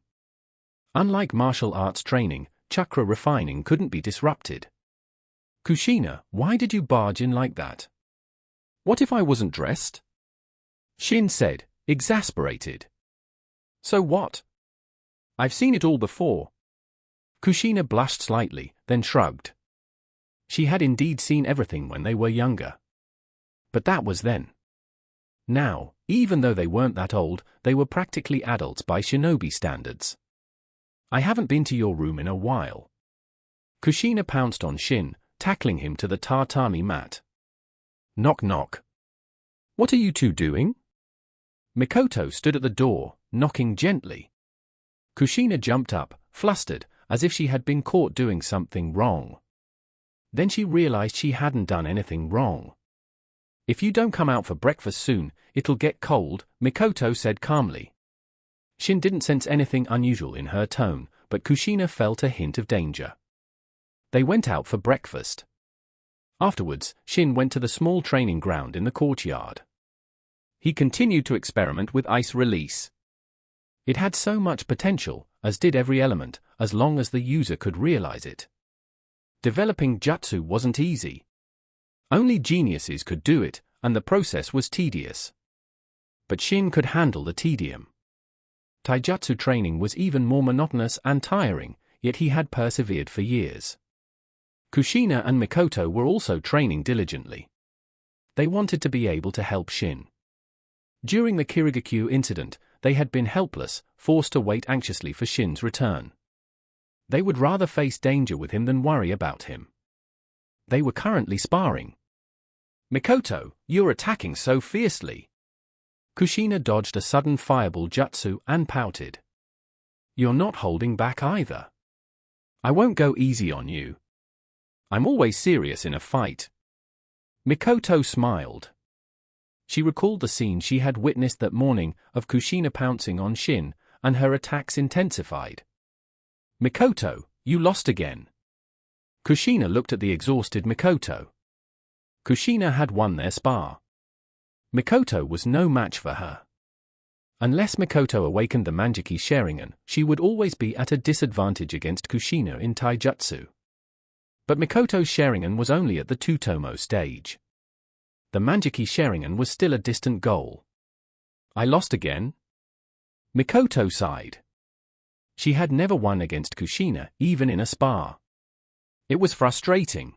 Unlike martial arts training, chakra refining couldn't be disrupted. Kushina, why did you barge in like that? What if I wasn't dressed? Shin said, exasperated. So what? I've seen it all before. Kushina blushed slightly, then shrugged. She had indeed seen everything when they were younger. But that was then. Now, even though they weren't that old, they were practically adults by shinobi standards. I haven't been to your room in a while. Kushina pounced on Shin, tackling him to the tatami mat. Knock knock. What are you two doing? Mikoto stood at the door, knocking gently. Kushina jumped up, flustered, as if she had been caught doing something wrong. Then she realized she hadn't done anything wrong. If you don't come out for breakfast soon, it'll get cold, Mikoto said calmly. Shin didn't sense anything unusual in her tone, but Kushina felt a hint of danger. They went out for breakfast. Afterwards, Shin went to the small training ground in the courtyard. He continued to experiment with ice release. It had so much potential, as did every element, as long as the user could realize it. Developing jutsu wasn't easy. Only geniuses could do it, and the process was tedious. But Shin could handle the tedium. Taijutsu training was even more monotonous and tiring, yet he had persevered for years. Kushina and Mikoto were also training diligently. They wanted to be able to help Shin. During the Kirigakyu incident, they had been helpless, forced to wait anxiously for Shin's return. They would rather face danger with him than worry about him. They were currently sparring. Mikoto, you're attacking so fiercely. Kushina dodged a sudden fireball jutsu and pouted. You're not holding back either. I won't go easy on you. I'm always serious in a fight. Mikoto smiled. She recalled the scene she had witnessed that morning of Kushina pouncing on Shin, and her attacks intensified. Mikoto, you lost again. Kushina looked at the exhausted Mikoto. Kushina had won their spar. Mikoto was no match for her. Unless Mikoto awakened the Manjiki Sharingan, she would always be at a disadvantage against Kushina in taijutsu. But Mikoto's Sharingan was only at the Tutomo stage. The Manjiki Sharingan was still a distant goal. I lost again? Mikoto sighed. She had never won against Kushina, even in a spar. It was frustrating.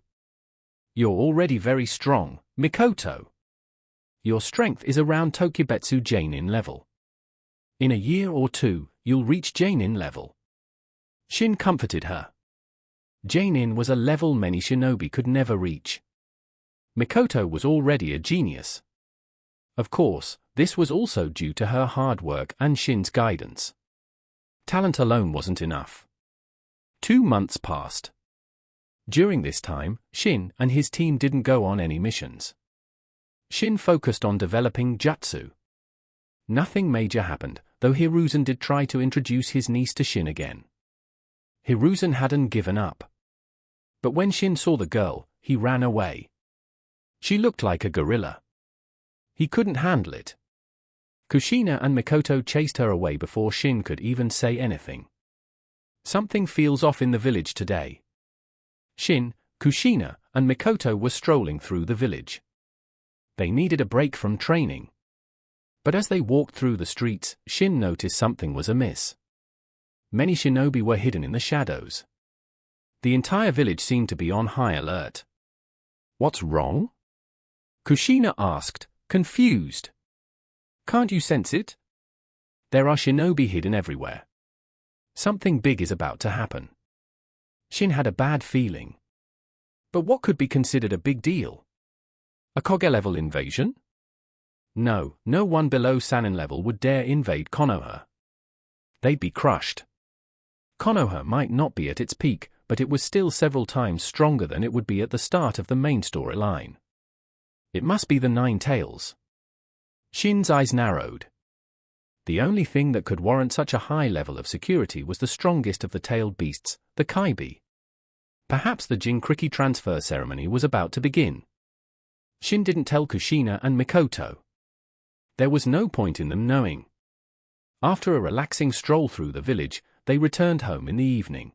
You're already very strong, Mikoto. Your strength is around Tokibetsu Jainin level. In a year or two, you'll reach Jainin level. Shin comforted her. Jainin was a level many shinobi could never reach. Mikoto was already a genius. Of course, this was also due to her hard work and Shin's guidance. Talent alone wasn't enough. 2 months passed. During this time, Shin and his team didn't go on any missions. Shin focused on developing jutsu. Nothing major happened, though Hiruzen did try to introduce his niece to Shin again. Hiruzen hadn't given up. But when Shin saw the girl, he ran away. She looked like a gorilla. He couldn't handle it. Kushina and Mikoto chased her away before Shin could even say anything. Something feels off in the village today. Shin, Kushina, and Mikoto were strolling through the village. They needed a break from training. But as they walked through the streets, Shin noticed something was amiss. Many shinobi were hidden in the shadows. The entire village seemed to be on high alert. "What's wrong?" Kushina asked, confused. "Can't you sense it? There are shinobi hidden everywhere. Something big is about to happen." Shin had a bad feeling. But what could be considered a big deal? A Koge-level invasion? No one below Sannin level would dare invade Konoha. They'd be crushed. Konoha might not be at its peak, but it was still several times stronger than it would be at the start of the main storyline. It must be the Ninetales. Shin's eyes narrowed. The only thing that could warrant such a high level of security was the strongest of the tailed beasts, the Kaibi. Perhaps the Jinkriki transfer ceremony was about to begin. Shin didn't tell Kushina and Mikoto. There was no point in them knowing. After a relaxing stroll through the village, they returned home in the evening.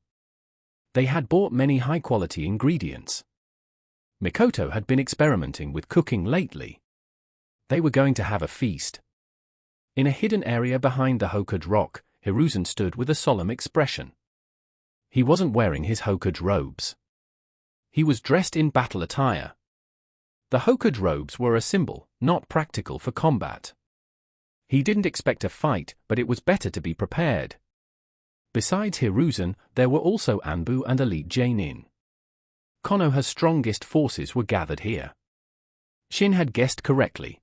They had bought many high-quality ingredients. Mikoto had been experimenting with cooking lately. They were going to have a feast. In a hidden area behind the Hokage rock, Hiruzen stood with a solemn expression. He wasn't wearing his Hokage robes. He was dressed in battle attire. The Hokage robes were a symbol, not practical for combat. He didn't expect a fight, but it was better to be prepared. Besides Hiruzen, there were also Anbu and elite Jainin. Konoha's strongest forces were gathered here. Shin had guessed correctly.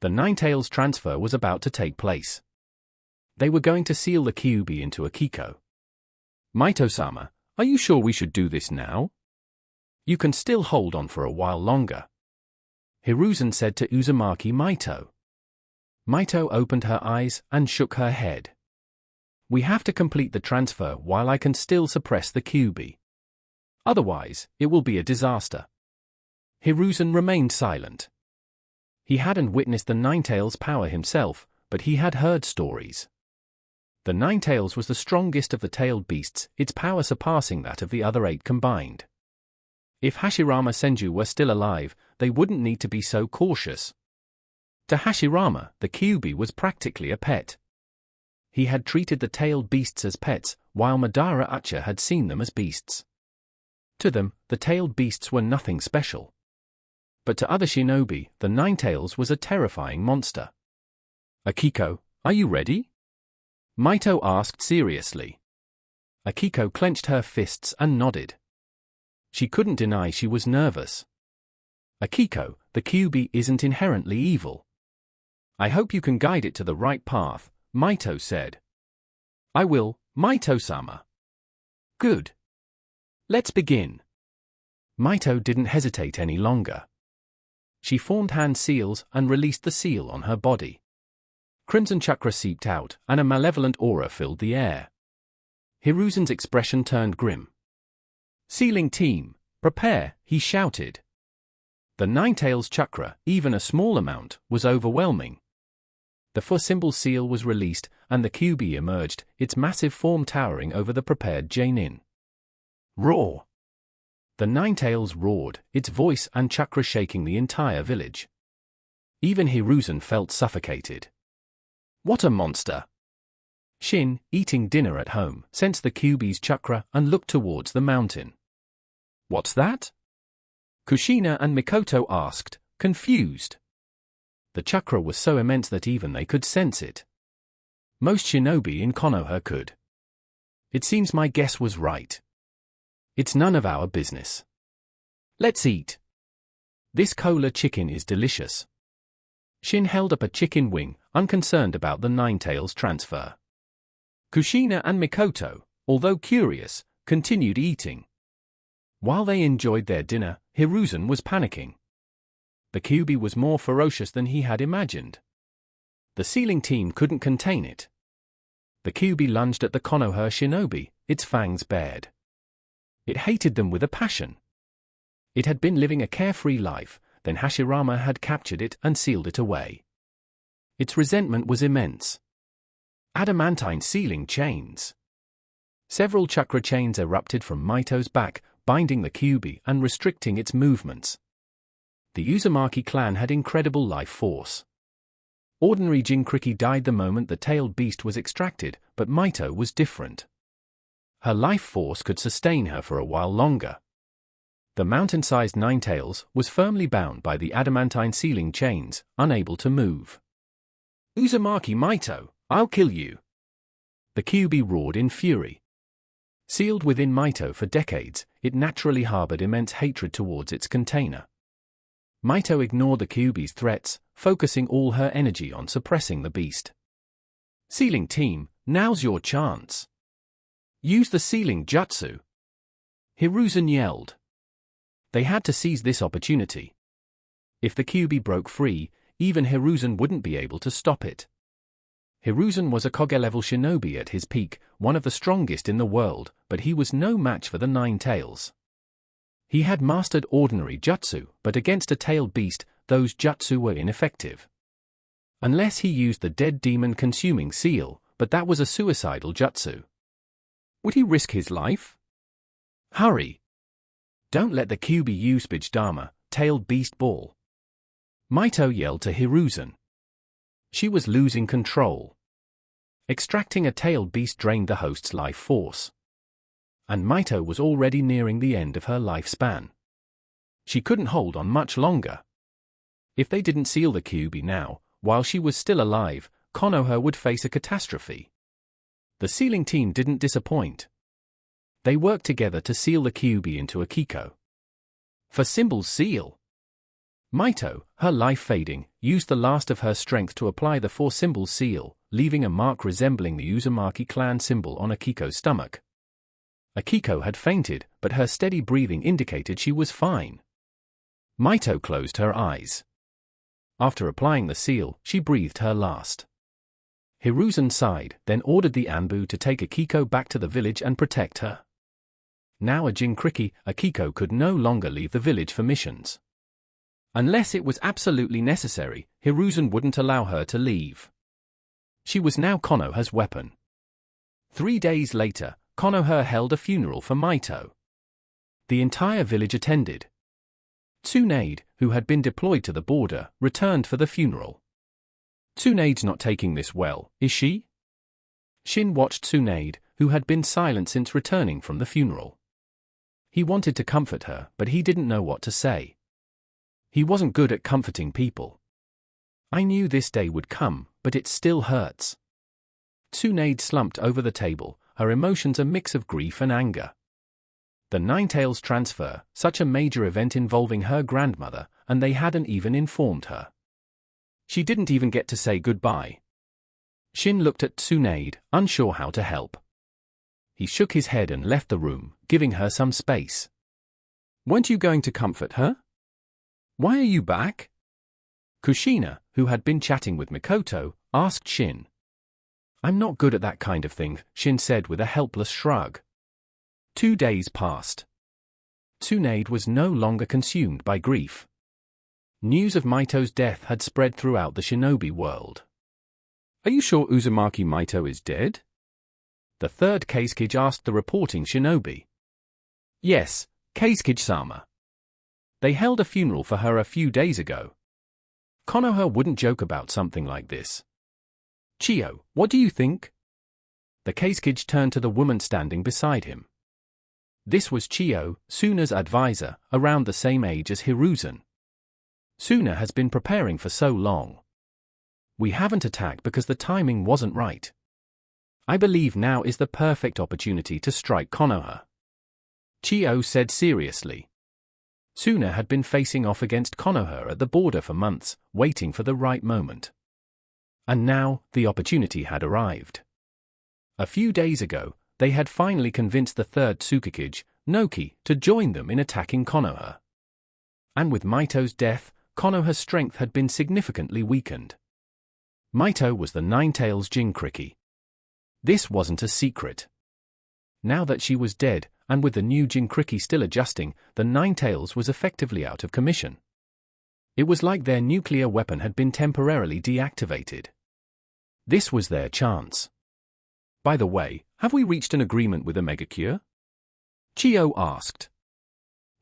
The Ninetales transfer was about to take place. They were going to seal the Kyuubi into a Kiko. "Maito-sama, are you sure we should do this now? You can still hold on for a while longer," Hiruzen said to Uzumaki Maito. Maito opened her eyes and shook her head. "We have to complete the transfer while I can still suppress the Kyuubi. Otherwise, it will be a disaster." Hiruzen remained silent. He hadn't witnessed the Ninetales' power himself, but he had heard stories. The Ninetales was the strongest of the tailed beasts, its power surpassing that of the other 8 combined. If Hashirama Senju were still alive, they wouldn't need to be so cautious. To Hashirama, the Kyuubi was practically a pet. He had treated the tailed beasts as pets, while Madara Uchiha had seen them as beasts. To them, the tailed beasts were nothing special. But to other shinobi, the Ninetales was a terrifying monster. "Akiko, are you ready?" Maito asked seriously. Akiko clenched her fists and nodded. She couldn't deny she was nervous. "Akiko, the Kyuubi isn't inherently evil. I hope you can guide it to the right path," Maito said. "I will, Maito-sama." "Good. Let's begin." Maito didn't hesitate any longer. She formed hand seals and released the seal on her body. Crimson chakra seeped out, and a malevolent aura filled the air. Hiruzen's expression turned grim. "Sealing team, prepare," he shouted. The Ninetales chakra, even a small amount, was overwhelming. The Fu symbol seal was released, and the Kyuubi emerged, its massive form towering over the prepared Jainin. Roar! The Ninetales roared, its voice and chakra shaking the entire village. Even Hiruzen felt suffocated. What a monster! Shin, eating dinner at home, sensed the Kyuubi's chakra and looked towards the mountain. "What's that?" Kushina and Mikoto asked, confused. The chakra was so immense that even they could sense it. Most shinobi in Konoha could. "It seems my guess was right. It's none of our business. Let's eat. This cola chicken is delicious." Shin held up a chicken wing, unconcerned about the Ninetales transfer. Kushina and Mikoto, although curious, continued eating. While they enjoyed their dinner, Hiruzen was panicking. The Kyuubi was more ferocious than he had imagined. The sealing team couldn't contain it. The Kyuubi lunged at the Konoha shinobi, its fangs bared. It hated them with a passion. It had been living a carefree life, then Hashirama had captured it and sealed it away. Its resentment was immense. Adamantine sealing chains. Several chakra chains erupted from Mito's back, binding the Kyuubi and restricting its movements. The Uzumaki clan had incredible life force. Ordinary Jinkriki died the moment the tailed beast was extracted, but Mito was different. Her life force could sustain her for a while longer. The mountain-sized Ninetales was firmly bound by the adamantine sealing chains, unable to move. "Uzumaki Mito, I'll kill you!" The Kyuubi roared in fury. Sealed within Mito for decades, it naturally harbored immense hatred towards its container. Mito ignored the Kyuubi's threats, focusing all her energy on suppressing the beast. "Sealing team, now's your chance. Use the sealing jutsu!" Hiruzen yelled. They had to seize this opportunity. If the Kyuubi broke free, even Hiruzen wouldn't be able to stop it. Hiruzen was a Kage-level shinobi at his peak, one of the strongest in the world, but he was no match for the Ninetales. He had mastered ordinary jutsu, but against a tailed beast, those jutsu were ineffective. Unless he used the dead demon consuming seal, but that was a suicidal jutsu. Would he risk his life? Hurry! Don't let the Kyuubi use Bijdama, tailed beast ball. Mito yelled to Hiruzen. She was losing control. Extracting a tailed beast drained the host's life force. And Mito was already nearing the end of her lifespan. She couldn't hold on much longer. If they didn't seal the Kyuubi now, while she was still alive, Konoha would face a catastrophe. The sealing team didn't disappoint. They worked together to seal the Kyuubi into a Kiko. For Symbol's seal. Mito, her life fading, used the last of her strength to apply the For Symbol's seal, leaving a mark resembling the Uzumaki clan symbol on Akiko's stomach. Akiko had fainted, but her steady breathing indicated she was fine. Mito closed her eyes. After applying the seal, she breathed her last. Hiruzen sighed, then ordered the Anbu to take Akiko back to the village and protect her. Now a Jinkriki, Akiko could no longer leave the village for missions. Unless it was absolutely necessary, Hiruzen wouldn't allow her to leave. She was now Konoha's weapon. 3 days later, Konoha held a funeral for Mito. The entire village attended. Tsunade, who had been deployed to the border, returned for the funeral. "Tsunade's not taking this well, is she?" Shin watched Tsunade, who had been silent since returning from the funeral. He wanted to comfort her, but he didn't know what to say. He wasn't good at comforting people. "I knew this day would come, but it still hurts." Tsunade slumped over the table, her emotions a mix of grief and anger. The Ninetales transfer, such a major event involving her grandmother, and they hadn't even informed her. She didn't even get to say goodbye. Shin looked at Tsunade, unsure how to help. He shook his head and left the room, giving her some space. "Weren't you going to comfort her? Why are you back?" Kushina, who had been chatting with Mikoto, asked Shin. "I'm not good at that kind of thing," Shin said with a helpless shrug. 2 days passed. Tsunade was no longer consumed by grief. News of Mito's death had spread throughout the shinobi world. "Are you sure Uzumaki Mito is dead?" The third Keisukage asked the reporting shinobi. "Yes, Keisukage-sama. They held a funeral for her a few days ago." Konoha wouldn't joke about something like this. "Chiyo, what do you think?" The Keisukage turned to the woman standing beside him. This was Chiyo, Suna's advisor, around the same age as Hiruzen. "Suna has been preparing for so long. We haven't attacked because the timing wasn't right. I believe now is the perfect opportunity to strike Konoha," Chiyo said seriously. Suna had been facing off against Konoha at the border for months, waiting for the right moment. And now, the opportunity had arrived. A few days ago, they had finally convinced the third Tsukikage, Noki, to join them in attacking Konoha. And with Mito's death, Konoha's strength had been significantly weakened. Mito was the Ninetales Jinkriki. This wasn't a secret. Now that she was dead, and with the new Jinkriki still adjusting, the Ninetales was effectively out of commission. It was like their nuclear weapon had been temporarily deactivated. This was their chance. By the way, have we reached an agreement with Omegacure? Chiyo asked.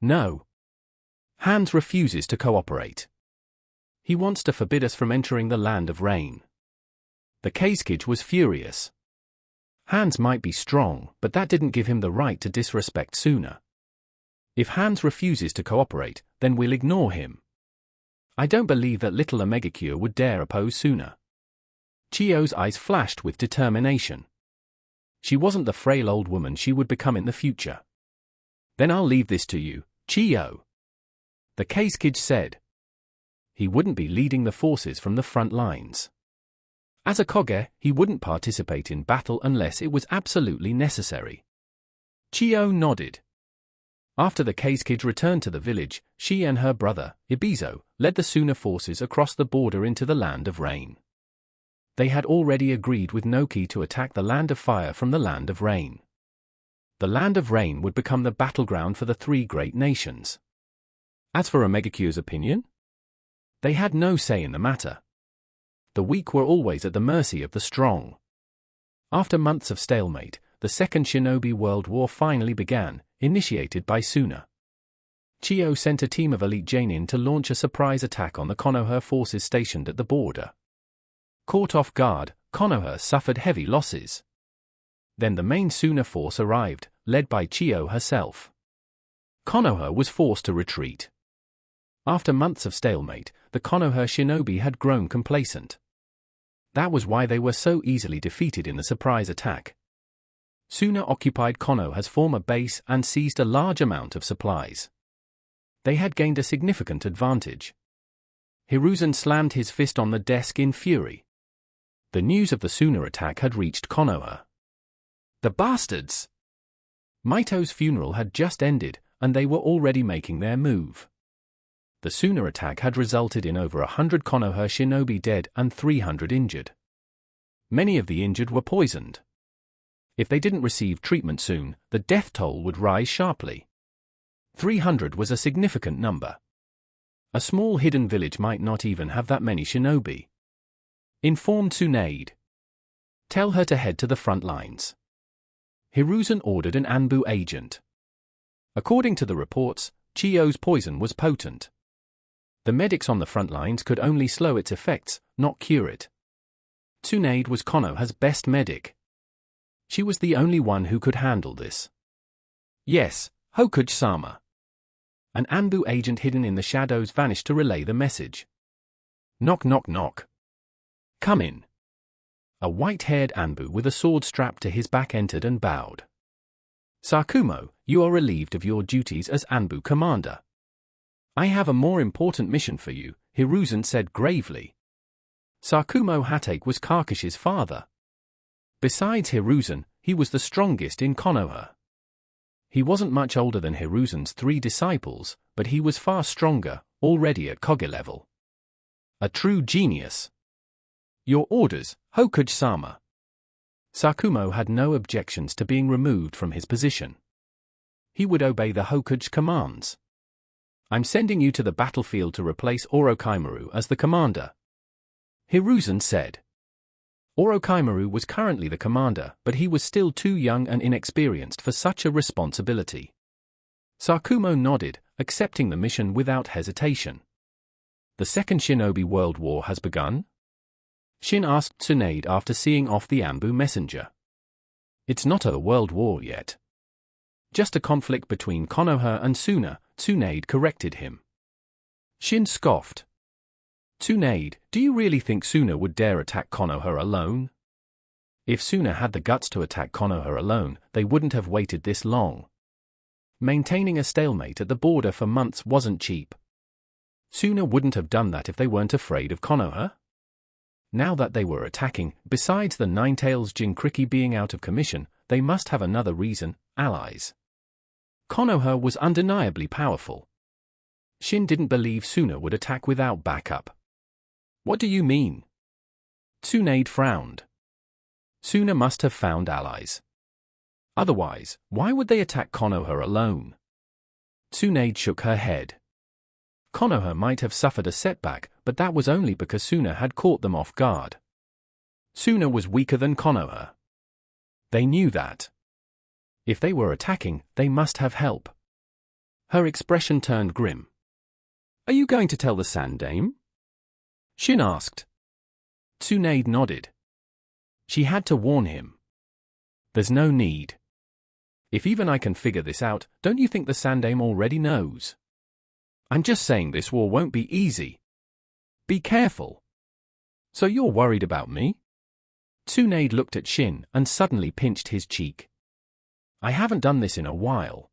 No. Hans refuses to cooperate. He wants to forbid us from entering the Land of Rain. The Kazekage was furious. Hans might be strong, but that didn't give him the right to disrespect Suna. If Hans refuses to cooperate, then we'll ignore him. I don't believe that little Omegacure would dare oppose Suna. Chiyo's eyes flashed with determination. She wasn't the frail old woman she would become in the future. Then I'll leave this to you, Chiyo. The Kazekage said. He wouldn't be leading the forces from the front lines. As a Koge, he wouldn't participate in battle unless it was absolutely necessary. Chiyo nodded. After the Kazekage returned to the village, she and her brother, Ibizo, led the Suna forces across the border into the Land of Rain. They had already agreed with Noki to attack the Land of Fire from the Land of Rain. The Land of Rain would become the battleground for the three great nations. As for Omegacure's opinion, they had no say in the matter. The weak were always at the mercy of the strong. After months of stalemate, the Second Shinobi World War finally began, initiated by Suna. Chiyo sent a team of elite Genin to launch a surprise attack on the Konoha forces stationed at the border. Caught off guard, Konoha suffered heavy losses. Then the main Suna force arrived, led by Chiyo herself. Konoha was forced to retreat. After months of stalemate, the Konoha shinobi had grown complacent. That was why they were so easily defeated in the surprise attack. Suna occupied Konoha's former base and seized a large amount of supplies. They had gained a significant advantage. Hiruzen slammed his fist on the desk in fury. The news of the Suna attack had reached Konoha. The bastards! Mito's funeral had just ended, and they were already making their move. The Suna attack had resulted in over 100 Konoha shinobi dead and 300 injured. Many of the injured were poisoned. If they didn't receive treatment soon, the death toll would rise sharply. 300 was a significant number. A small hidden village might not even have that many shinobi. Inform Tsunade. Tell her to head to the front lines. Hiruzen ordered an Anbu agent. According to the reports, Chiyo's poison was potent. The medics on the front lines could only slow its effects, not cure it. Tsunade was Konoha's best medic. She was the only one who could handle this. Yes, Hokage-sama. An Anbu agent hidden in the shadows vanished to relay the message. Knock knock knock. Come in. A white-haired Anbu with a sword strapped to his back entered and bowed. Sakumo, you are relieved of your duties as Anbu commander. I have a more important mission for you, Hiruzen said gravely. Sakumo Hatake was Kakishi's father. Besides Hiruzen, he was the strongest in Konoha. He wasn't much older than Hiruzen's 3 disciples, but he was far stronger, already at Koge level. A true genius. Your orders, Hokage-sama. Sakumo had no objections to being removed from his position. He would obey the Hokage's commands. I'm sending you to the battlefield to replace Orochimaru as the commander. Hiruzen said. Orochimaru was currently the commander, but he was still too young and inexperienced for such a responsibility. Sakumo nodded, accepting the mission without hesitation. The Second Shinobi World War has begun? Shin asked Tsunade after seeing off the Anbu messenger. It's not a world war yet. Just a conflict between Konoha and Suna, Tsunade corrected him. Shin scoffed. Tsunade, do you really think Suna would dare attack Konoha alone? If Suna had the guts to attack Konoha alone, they wouldn't have waited this long. Maintaining a stalemate at the border for months wasn't cheap. Suna wouldn't have done that if they weren't afraid of Konoha. Now that they were attacking, besides the Ninetales Jinkriki being out of commission, they must have another reason: allies. Konoha was undeniably powerful. Shin didn't believe Suna would attack without backup. What do you mean? Tsunade frowned. Suna must have found allies. Otherwise, why would they attack Konoha alone? Tsunade shook her head. Konoha might have suffered a setback, but that was only because Suna had caught them off guard. Suna was weaker than Konoha. They knew that. If they were attacking, they must have help. Her expression turned grim. Are you going to tell the Sand Dame? Shin asked. Tsunade nodded. She had to warn him. There's no need. If even I can figure this out, don't you think the Sand Dame already knows? I'm just saying this war won't be easy. Be careful. So you're worried about me? Tsunade looked at Shin and suddenly pinched his cheek. I haven't done this in a while.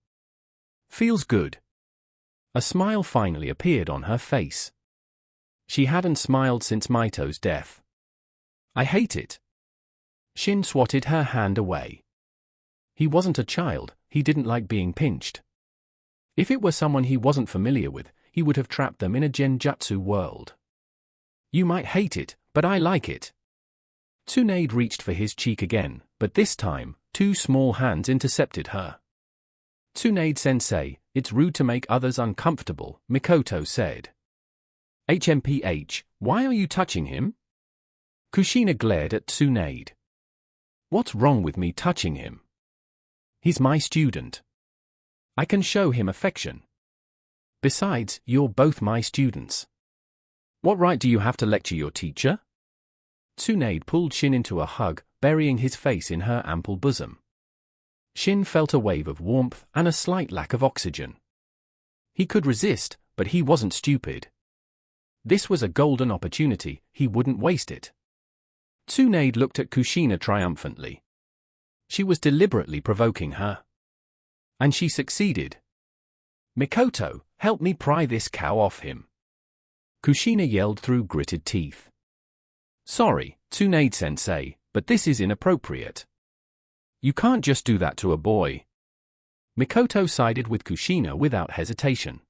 Feels good. A smile finally appeared on her face. She hadn't smiled since Maito's death. I hate it. Shin swatted her hand away. He wasn't a child, he didn't like being pinched. If it were someone he wasn't familiar with, he would have trapped them in a genjutsu world. You might hate it, but I like it. Tsunade reached for his cheek again, but this time, two small hands intercepted her. Tsunade-sensei, it's rude to make others uncomfortable, Mikoto said. HMPH, why are you touching him? Kushina glared at Tsunade. What's wrong with me touching him? He's my student. I can show him affection. Besides, you're both my students. What right do you have to lecture your teacher? Tsunade pulled Shin into a hug, burying his face in her ample bosom. Shin felt a wave of warmth and a slight lack of oxygen. He could resist, but he wasn't stupid. This was a golden opportunity, he wouldn't waste it. Tsunade looked at Kushina triumphantly. She was deliberately provoking her. And she succeeded. Mikoto, help me pry this cow off him. Kushina yelled through gritted teeth. Sorry, Tsunade-sensei, but this is inappropriate. You can't just do that to a boy. Mikoto sided with Kushina without hesitation.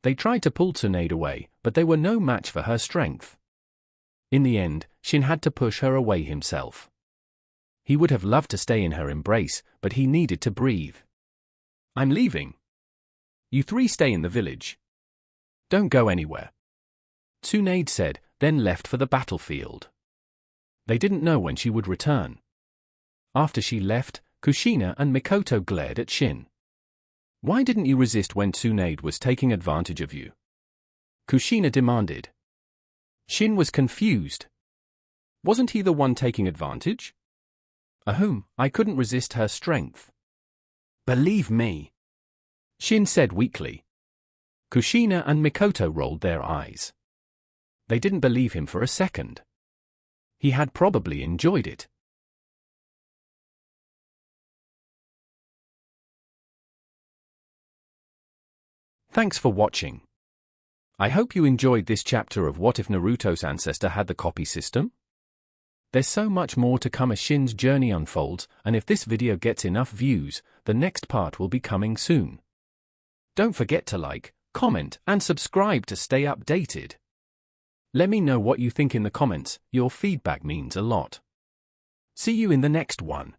They tried to pull Tsunade away, but they were no match for her strength. In the end, Shin had to push her away himself. He would have loved to stay in her embrace, but he needed to breathe. I'm leaving. You three stay in the village. Don't go anywhere. Tsunade said, then left for the battlefield. They didn't know when she would return. After she left, Kushina and Mikoto glared at Shin. Why didn't you resist when Tsunade was taking advantage of you? Kushina demanded. Shin was confused. Wasn't he the one taking advantage? Ahum, I couldn't resist her strength. Believe me, Shin said weakly. Kushina and Mikoto rolled their eyes. They didn't believe him for a second. He had probably enjoyed it. Thanks for watching. I hope you enjoyed this chapter of What If Naruto's Ancestor Had the Copy System? There's so much more to come as Shin's journey unfolds, and if this video gets enough views, the next part will be coming soon. Don't forget to like, comment, and subscribe to stay updated. Let me know what you think in the comments, your feedback means a lot. See you in the next one.